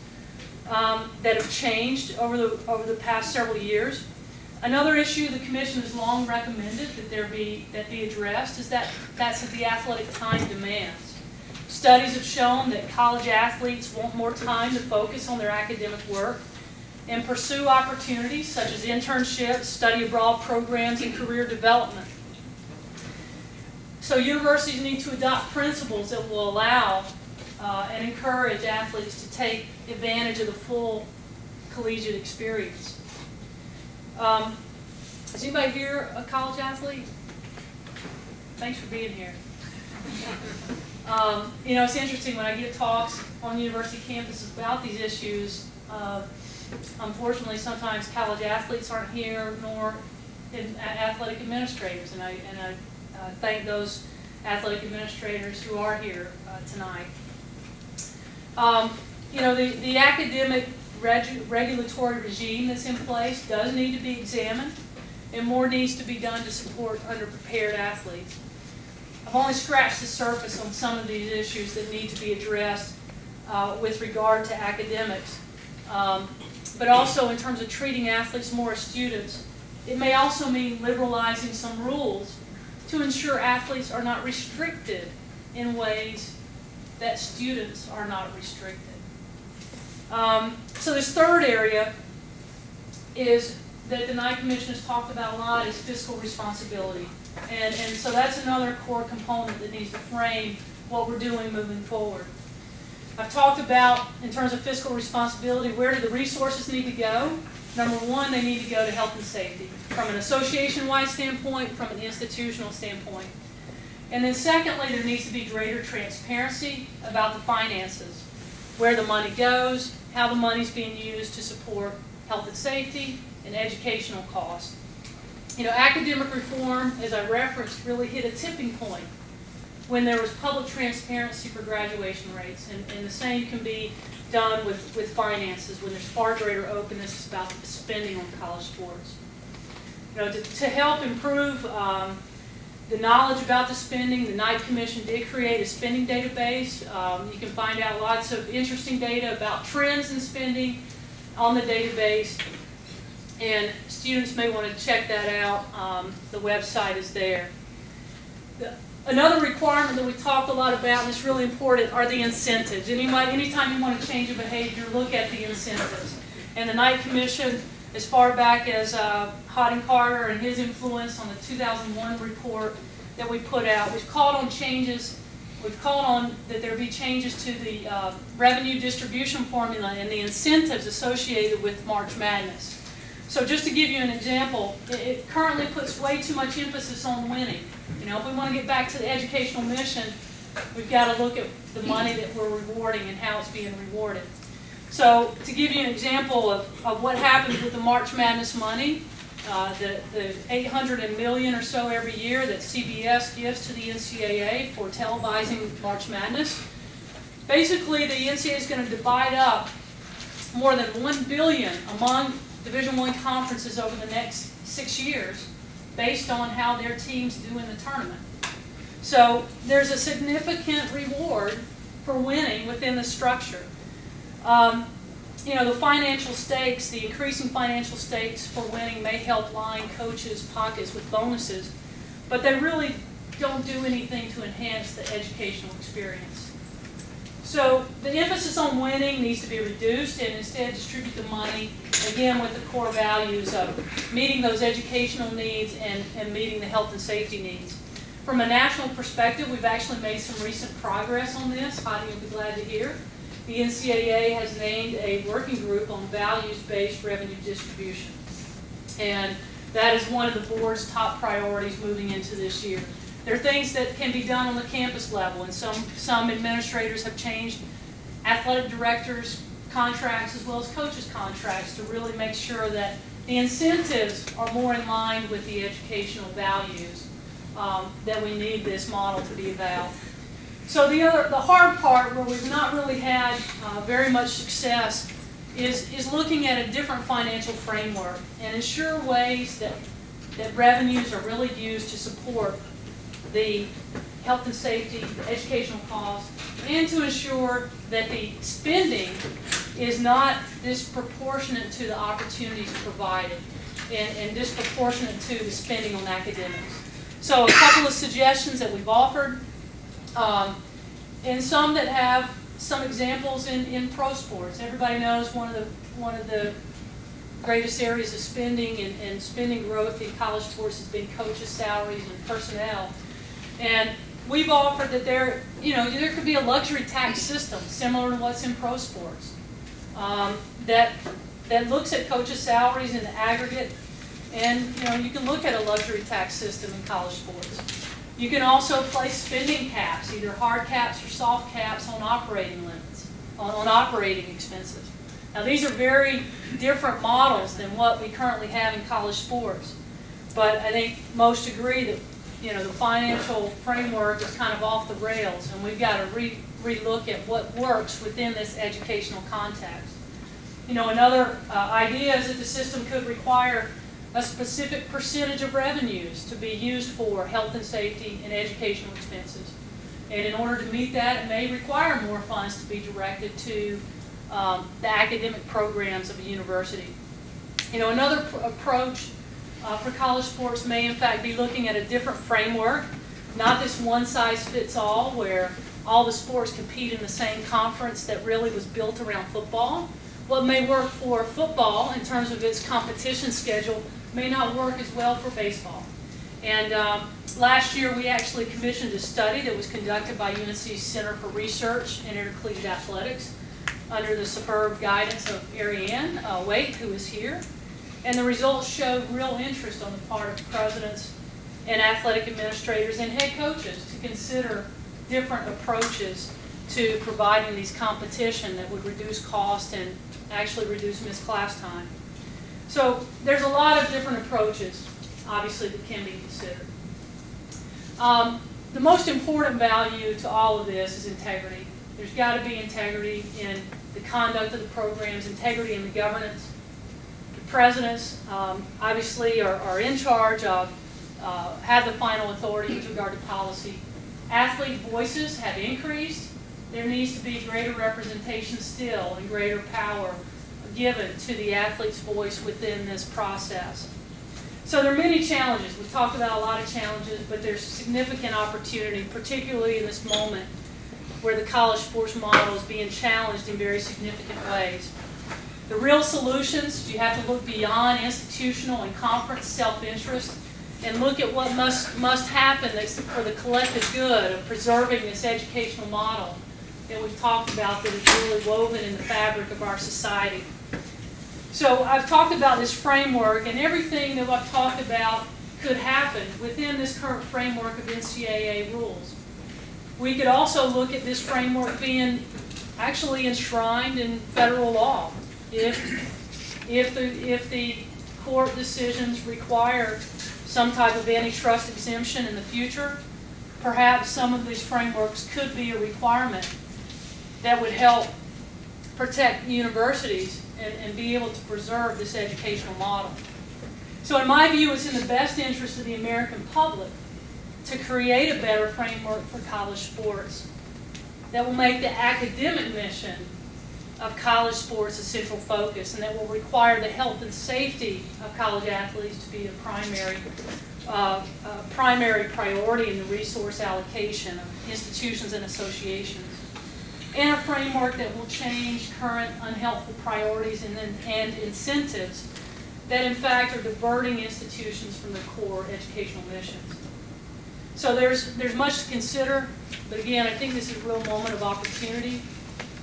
that have changed over the past several years. Another issue the Commission has long recommended that be addressed is that's the athletic time demands. Studies have shown that college athletes want more time to focus on their academic work and pursue opportunities such as internships, study abroad programs, and career development. So universities need to adopt principles that will allow and encourage athletes to take advantage of the full collegiate experience. Is anybody here a college athlete? Thanks for being here. You know, it's interesting when I give talks on university campuses about these issues. Unfortunately, sometimes college athletes aren't here, nor athletic administrators, and I thank those athletic administrators who are here tonight. You know, the academic regulatory regime that's in place does need to be examined, and more needs to be done to support underprepared athletes. I've only scratched the surface on some of these issues that need to be addressed with regard to academics, but also in terms of treating athletes more as students. It may also mean liberalizing some rules to ensure athletes are not restricted in ways that students are not restricted. So this third area is that the Knight Commission has talked about a lot is fiscal responsibility. And so that's another core component that needs to frame what we're doing moving forward. I've talked about, in terms of fiscal responsibility, where do the resources need to go? Number one, they need to go to health and safety, from an association-wide standpoint, from an institutional standpoint. And then secondly, there needs to be greater transparency about the finances, where the money goes, how the money's being used to support health and safety and educational costs. You know, academic reform, as I referenced, really hit a tipping point when there was public transparency for graduation rates, and the same can be done with finances when there's far greater openness about the spending on college sports. You know, to help improve the knowledge about the spending, the Knight Commission did create a spending database. You can find out lots of interesting data about trends in spending on the database, and students may want to check that out. The website is there. Another requirement that we talked a lot about, and it's really important, are the incentives. Anytime you want to change a behavior, look at the incentives. And the Knight Commission, as far back as Hodden Carter and his influence on the 2001 report that we put out, we've called on changes. We've called on that there be changes to the revenue distribution formula and the incentives associated with March Madness. So just to give you an example, it currently puts way too much emphasis on winning. You know, if we want to get back to the educational mission, we've got to look at the money that we're rewarding and how it's being rewarded. So to give you an example of what happens with the March Madness money, the $800 million or so every year that CBS gives to the NCAA for televising March Madness, basically the NCAA is going to divide up more than $1 billion among Division I conferences over the next 6 years based on how their teams do in the tournament. So there's a significant reward for winning within the structure. You know, the financial stakes, the increasing financial stakes for winning may help line coaches' pockets with bonuses, but they really don't do anything to enhance the educational experience. So the emphasis on winning needs to be reduced and instead distribute the money, again, with the core values of meeting those educational needs and meeting the health and safety needs. From a national perspective, we've actually made some recent progress on this. Heidi will be glad to hear. The NCAA has named a working group on values-based revenue distribution. And that is one of the board's top priorities moving into this year. There are things that can be done on the campus level, and some administrators have changed athletic directors' contracts as well as coaches' contracts to really make sure that the incentives are more in line with the educational values that we need this model to be about. So the hard part, where we've not really had very much success, is looking at a different financial framework and ensure ways that revenues are really used to support the health and safety, the educational costs, and to ensure that the spending is not disproportionate to the opportunities provided and disproportionate to the spending on academics. So a couple of suggestions that we've offered, and some that have some examples in pro sports. Everybody knows one of the greatest areas of spending and spending growth in college sports has been coaches' salaries and personnel. And we've offered that there could be a luxury tax system similar to what's in pro sports that that looks at coaches' salaries in the aggregate, and you can look at a luxury tax system in college sports. You can also place spending caps, either hard caps or soft caps, on operating limits, on operating expenses. Now, these are very different models than what we currently have in college sports, but I think most agree that the financial framework is kind of off the rails, and we've got to re-look at what works within this educational context. Another idea is that the system could require a specific percentage of revenues to be used for health and safety and educational expenses. And in order to meet that, it may require more funds to be directed to the academic programs of a university. Another approach for college sports may in fact be looking at a different framework, not this one-size-fits-all where all the sports compete in the same conference that really was built around football. What may work for football in terms of its competition schedule may not work as well for baseball. And last year we actually commissioned a study that was conducted by UNC's Center for Research in Intercollegiate Athletics under the superb guidance of Ariane Waite, who is here. And the results showed real interest on the part of presidents and athletic administrators and head coaches to consider different approaches to providing these competition that would reduce cost and actually reduce missed class time. So there's a lot of different approaches, obviously, that can be considered. The most important value to all of this is integrity. There's got to be integrity in the conduct of the programs, integrity in the governance. The presidents, obviously, are in charge of, have the final authority with regard to policy. Athlete voices have increased. There needs to be greater representation still and greater power given to the athlete's voice within this process. So there are many challenges. We've talked about a lot of challenges, but there's significant opportunity, particularly in this moment where the college sports model is being challenged in very significant ways. The real solutions, you have to look beyond institutional and conference self-interest and look at what must happen for the collective good of preserving this educational model that we've talked about that is really woven in the fabric of our society. So I've talked about this framework, and everything that I've talked about could happen within this current framework of NCAA rules. We could also look at this framework being actually enshrined in federal law. If the court decisions require some type of antitrust exemption in the future, perhaps some of these frameworks could be a requirement that would help protect universities and be able to preserve this educational model. So in my view, it's in the best interest of the American public to create a better framework for college sports that will make the academic mission of college sports a central focus, and that will require the health and safety of college athletes to be a primary priority in the resource allocation of institutions and associations, and a framework that will change current unhelpful priorities and incentives that in fact are diverting institutions from their core educational missions. So there's much to consider, but again, I think this is a real moment of opportunity.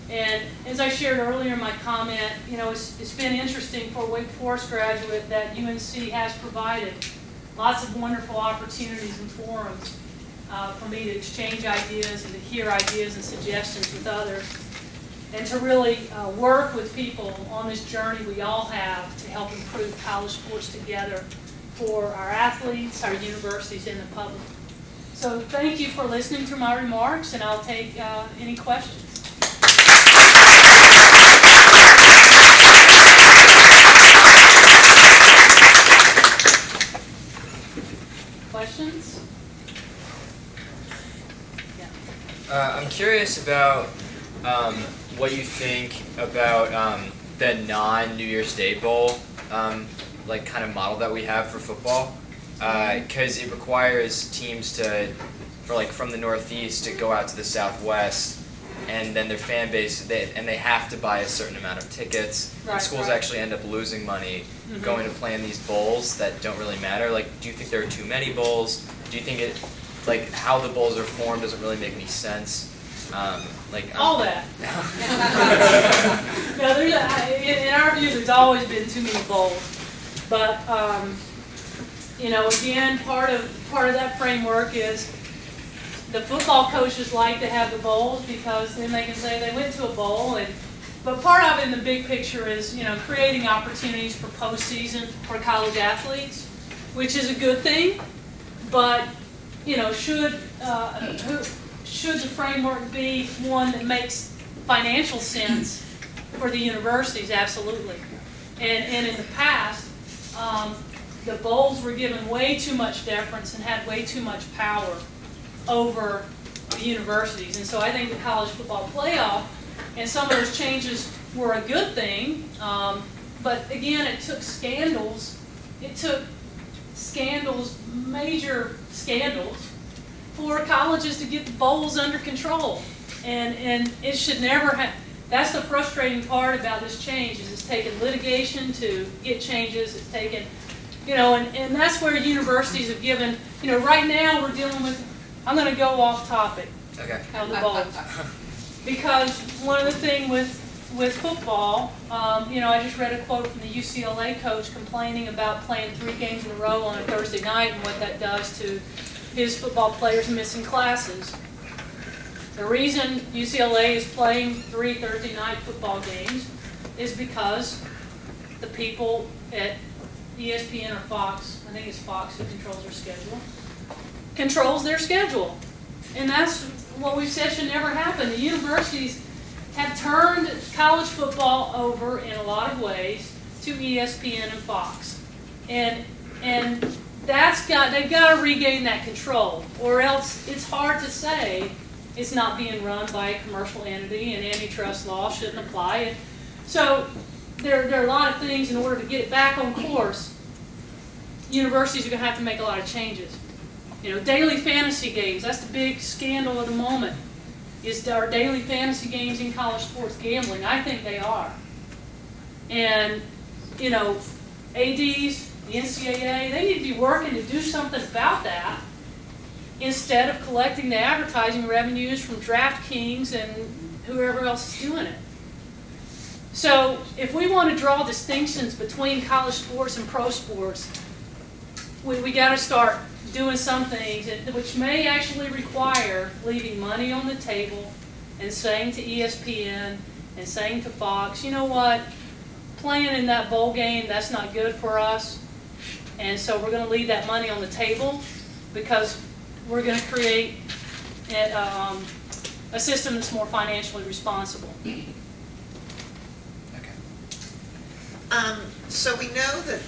And as I shared earlier in my comment, it's been interesting for a Wake Forest graduate that UNC has provided lots of wonderful opportunities and forums for me to exchange ideas and to hear ideas and suggestions with others, and to really work with people on this journey we all have to help improve college sports together for our athletes, our universities, and the public. So thank you for listening to my remarks, and I'll take any questions. Questions? Yeah. I'm curious about what you think about the non-New Year's Day Bowl kind of model that we have for football, because it requires teams from the Northeast to go out to the Southwest, and then their fan base, they have to buy a certain amount of tickets. Right, and schools actually end up losing money going to play in these bowls that don't really matter. Do you think there are too many bowls? Do you think how the bowls are formed doesn't really make any sense? All that. No, in our view, there's always been too many bowls. But you know, again, part of that framework is the football coaches like to have the bowls because then they can say they went to a bowl. But part of it in the big picture is, you know, creating opportunities for postseason for college athletes, which is a good thing. But you know, should the framework be one that makes financial sense for the universities? Absolutely. And in the past, the bowls were given way too much deference and had way too much power over the universities. And so I think the college football playoff and some of those changes were a good thing. But again, it took scandals. It took scandals, major scandals, for colleges to get the bowls under control. And it should never have. That's the frustrating part about this change, is it's taken litigation to get changes. It's taken, you know, and that's where universities have given, you know, right now we're dealing with, I'm going to go off topic. Okay. How the bowls. Because one of the things with football, you know, I just read a quote from the UCLA coach complaining about playing 3 games in a row on a Thursday night and what that does to his football players missing classes. The reason UCLA is playing 3 Thursday night football games is because the people at ESPN or Fox, I think it's Fox who controls their schedule. And that's what we've said should never happen. The universities have turned college football over in a lot of ways to ESPN and Fox. And they've got to regain that control, or else it's hard to say it's not being run by a commercial entity and antitrust law shouldn't apply. And so there are a lot of things in order to get it back on course. Universities are going to have to make a lot of changes. You know, daily fantasy games, that's the big scandal of the moment. Is our daily fantasy games in college sports gambling? I think they are. And, you know, ADs, the NCAA, they need to be working to do something about that instead of collecting the advertising revenues from DraftKings and whoever else is doing it. So if we want to draw distinctions between college sports and pro sports, we got to start doing some things which may actually require leaving money on the table and saying to ESPN and saying to Fox, you know what, playing in that bowl game, that's not good for us. And so we're going to leave that money on the table because we're going to create a system that's more financially responsible. Okay. So we know that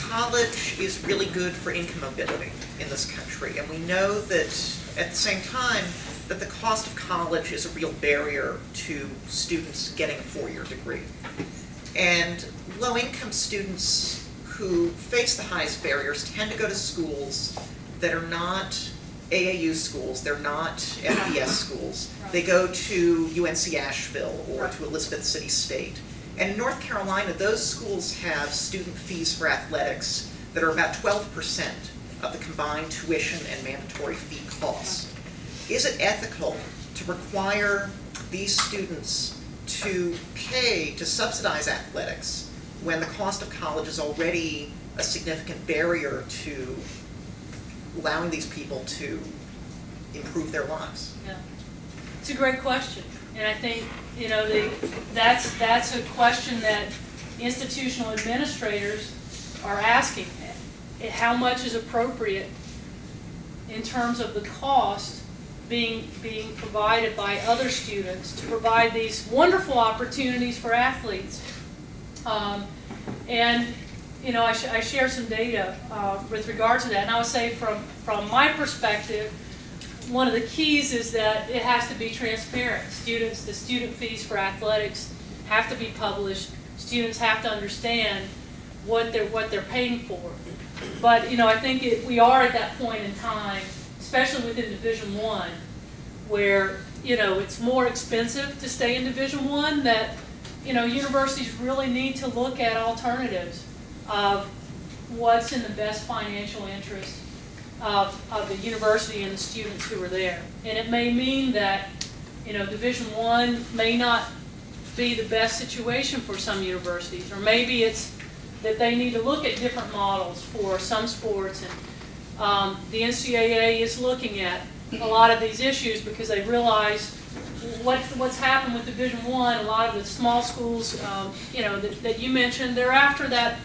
college is really good for income mobility in this country, and we know that at the same time that the cost of college is a real barrier to students getting a 4-year degree. And low-income students who face the highest barriers tend to go to schools that are not AAU schools, they're not FBS schools. They go to UNC Asheville or to Elizabeth City State. And in North Carolina, those schools have student fees for athletics that are about 12% of the combined tuition and mandatory fee costs. Is it ethical to require these students to pay to subsidize athletics when the cost of college is already a significant barrier to allowing these people to improve their lives? Yeah. It's a great question. And I think, you know, that's a question that institutional administrators are asking. How much is appropriate in terms of the cost being provided by other students to provide these wonderful opportunities for athletes? And, you know, I share some data with regard to that. And I would say from my perspective, one of the keys is that it has to be transparent. The student fees for athletics have to be published. Students have to understand what they're paying for. But, you know, I think we are at that point in time, especially within Division I, where, you know, it's more expensive to stay in Division I, that, you know, universities really need to look at alternatives of what's in the best financial interest of the university and the students who are there. And it may mean that, you know, Division I may not be the best situation for some universities. Or maybe it's that they need to look at different models for some sports. And the NCAA is looking at a lot of these issues because they realize what's happened with Division I. A lot of the small schools, that you mentioned, they're after that,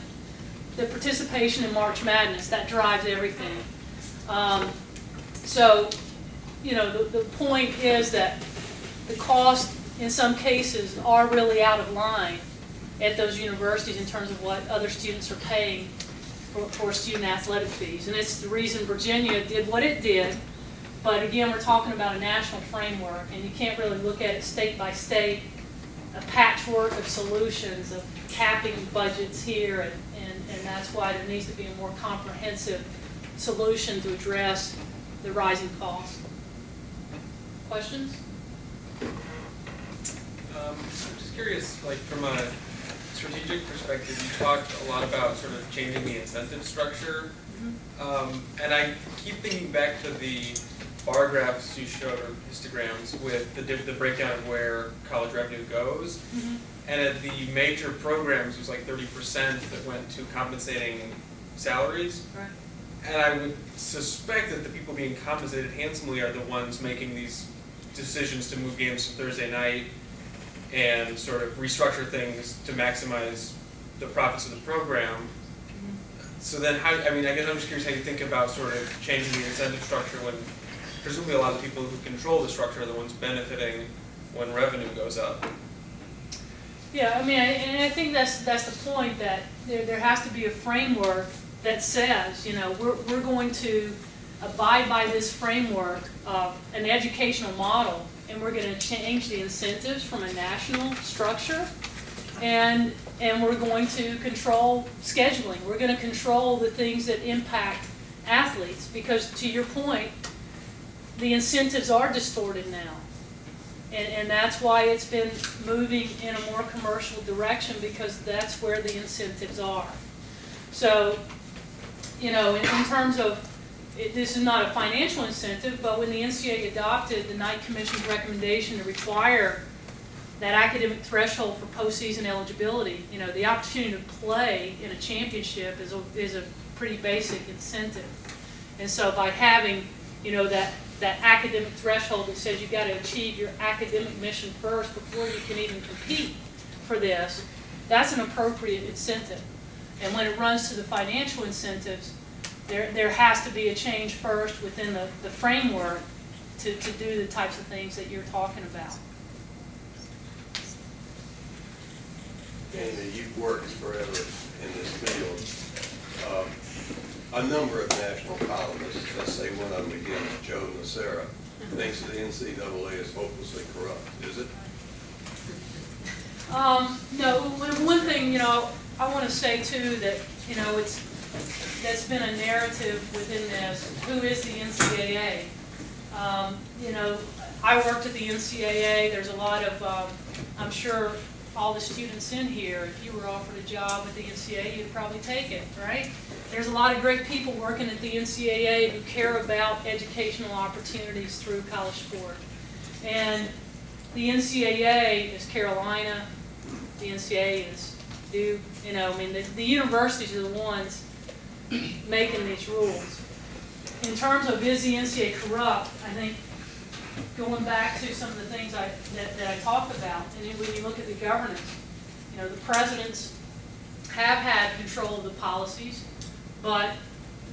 the participation in March Madness. That drives everything. So, the point is that the costs in some cases are really out of line at those universities in terms of what other students are paying for student athletic fees. And it's the reason Virginia did what it did. But again, we're talking about a national framework, and you can't really look at it state by state, a patchwork of solutions, of capping budgets here, and that's why there needs to be a more comprehensive solution to address the rising costs. Questions? I'm just curious, like from a strategic perspective, you talked a lot about sort of changing the incentive structure, and I keep thinking back to the bar graphs you showed, or histograms, with the breakdown of where college revenue goes. And at the major programs, it was like 30% that went to compensating salaries. Right. And I would suspect that the people being compensated handsomely are the ones making these decisions to move games to Thursday night and sort of restructure things to maximize the profits of the program. So then I guess I'm just curious how you think about sort of changing the incentive structure when presumably a lot of the people who control the structure are the ones benefiting when revenue goes up. Yeah, and I think that's the point, that there has to be a framework that says, we're going to abide by this framework of an educational model, and we're going to change the incentives from a national structure, and we're going to control scheduling. We're going to control the things that impact athletes, because to your point, the incentives are distorted now. And that's why it's been moving in a more commercial direction, because that's where the incentives are. So, in terms of, this is not a financial incentive, but when the NCAA adopted the Knight Commission's recommendation to require that academic threshold for postseason eligibility, the opportunity to play in a championship is a pretty basic incentive. And so by having, that academic threshold that says you've got to achieve your academic mission first before you can even compete for this, that's an appropriate incentive. And when it runs to the financial incentives, there has to be a change first within the framework to do the types of things that you're talking about. And you've worked forever in this field. A number of national columnists, let's say one of them again is Joe Nocera, thinks the NCAA is hopelessly corrupt. Is it? No. One thing, I want to say too that, that's been a narrative within this. Who is the NCAA? I worked at the NCAA. There's a lot of, I'm sure all the students in here, if you were offered a job at the NCAA, you'd probably take it, right? There's a lot of great people working at the NCAA who care about educational opportunities through college sport. And the NCAA is Carolina, the NCAA is Duke, the universities are the ones making these rules. In terms of is the NCAA corrupt, I think going back to some of the things that I talked about, and when you look at the governance, the presidents have had control of the policies, but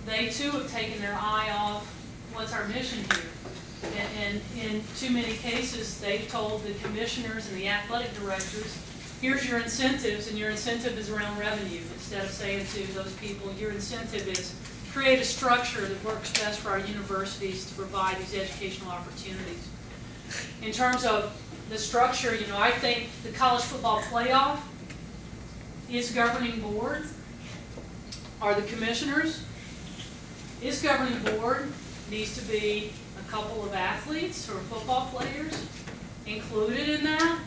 they too have taken their eye off what's our mission here. And in too many cases, they've told the commissioners and the athletic directors, here's your incentives, and your incentive is around revenue, instead of saying to those people, your incentive is create a structure that works best for our universities to provide these educational opportunities. In terms of the structure, I think the college football playoff, its governing board are the commissioners. Its governing board needs to be a couple of athletes or football players included in that,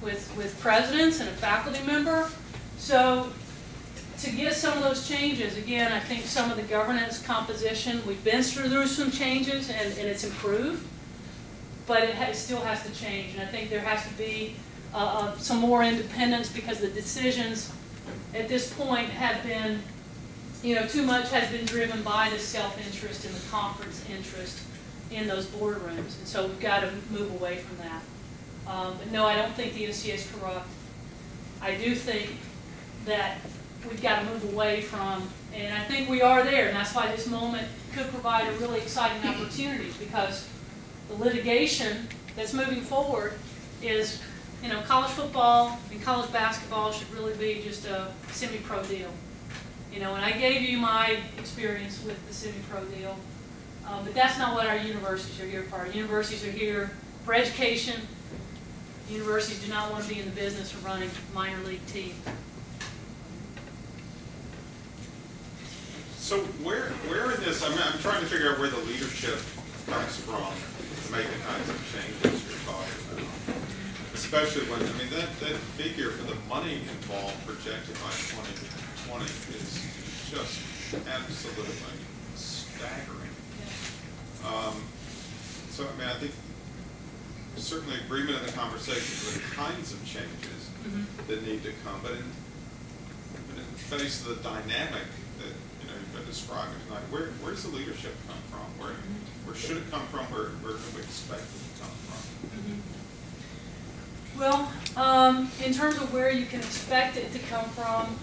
with presidents and a faculty member. So to get some of those changes, again, I think some of the governance composition, we've been through some changes and it's improved, but it still has to change. And I think there has to be some more independence, because the decisions at this point have been, too much has been driven by the self-interest and the conference interest in those boardrooms, and so we've got to move away from that. But no, I don't think the NCAA is corrupt. I do think that we've got to move away from, and I think we are there, and that's why this moment could provide a really exciting opportunity, because the litigation that's moving forward is, college football and college basketball should really be just a semi-pro deal. And I gave you my experience with the semi-pro deal, but that's not what our universities are here for. Our universities are here for education. Universities do not want to be in the business of running minor league teams. So where in this, I'm trying to figure out where the leadership comes from to make the kinds of changes you're talking about. Especially when, that figure for the money involved projected by 2020 is just absolutely staggering. So, I think there's certainly agreement in the conversation for the kinds of changes that need to come, but in the face of the dynamic that you've been describing tonight, where does the leadership come from? Where should it come from? Where can we expect it to come from? Well, in terms of where you can expect it to come from,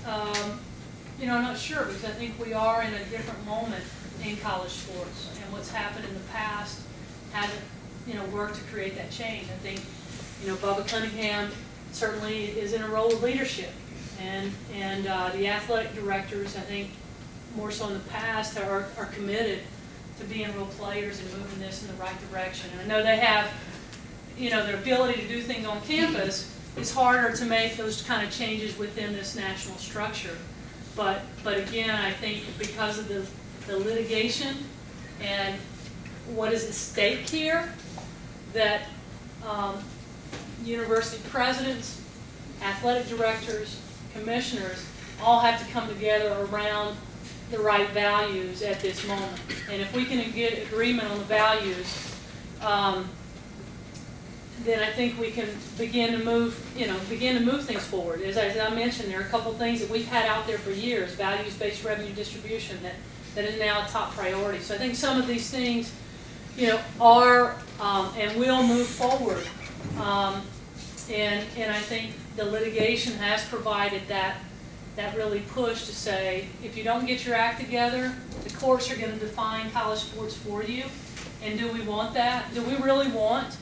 I'm not sure, because I think we are in a different moment in college sports, and what's happened in the past hasn't, worked to create that change. I think, Bubba Cunningham certainly is in a role of leadership, and the athletic directors, I think, more so in the past, are committed to being real players and moving this in the right direction. And I know they have, their ability to do things on campus. It's harder to make those kind of changes within this national structure. But again, I think because of the litigation and what is at stake here, that university presidents, athletic directors, commissioners all have to come together around the right values at this moment. And if we can get agreement on the values, then I think we can begin to move things forward. As I mentioned, there are a couple things that we've had out there for years: values-based revenue distribution, that is now a top priority. So I think some of these things, are and will move forward. And I think the litigation has provided that really push to say, if you don't get your act together, the courts are going to define college sports for you. And do we want that? Do we really want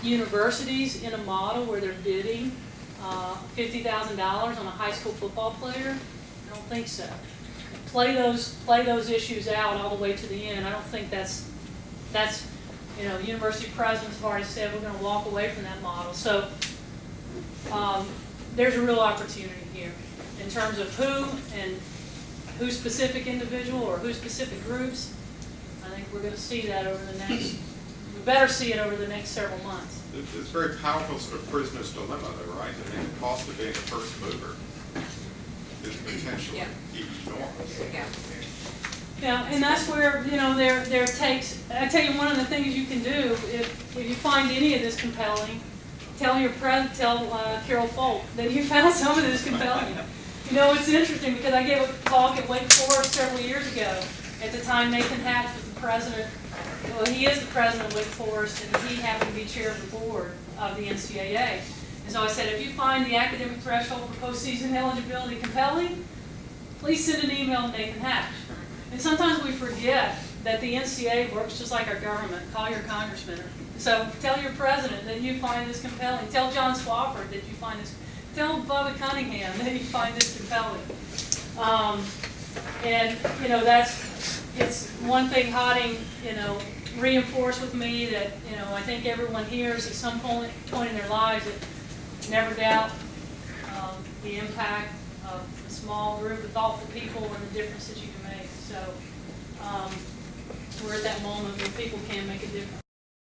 universities in a model where they're bidding $50,000 on a high school football player? I don't think so. Play those issues out all the way to the end. I don't think that's university presidents have already said we're going to walk away from that model. So there's a real opportunity here in terms of who specific individual or who specific groups. I think we're going to see that over the next. We better see it over the next several months. It's a very powerful sort of prisoner's dilemma, though, right? The cost of being a first mover is potentially enormous. Yeah, and that's where there takes. I tell you, one of the things you can do if you find any of this compelling, tell Carol Folk that you found some of this compelling. It's interesting because I gave a talk at Wake Forest several years ago. At the time, Nathan Hatch was the president. Well, he is the president of Wake Forest, and he happened to be chair of the board of the NCAA. And so I said, if you find the academic threshold for postseason eligibility compelling, please send an email to Nathan Hatch. And sometimes we forget that the NCAA works just like our government. Call your congressman. So tell your president that you find this compelling. Tell John Swafford that you find this. Tell Bubba Cunningham that you find this compelling. And it's one thing Hotting reinforced with me that I think everyone hears at some point in their lives that never doubt the impact of a small group of thoughtful people and the difference that you can make. So we're at that moment where people can make a difference.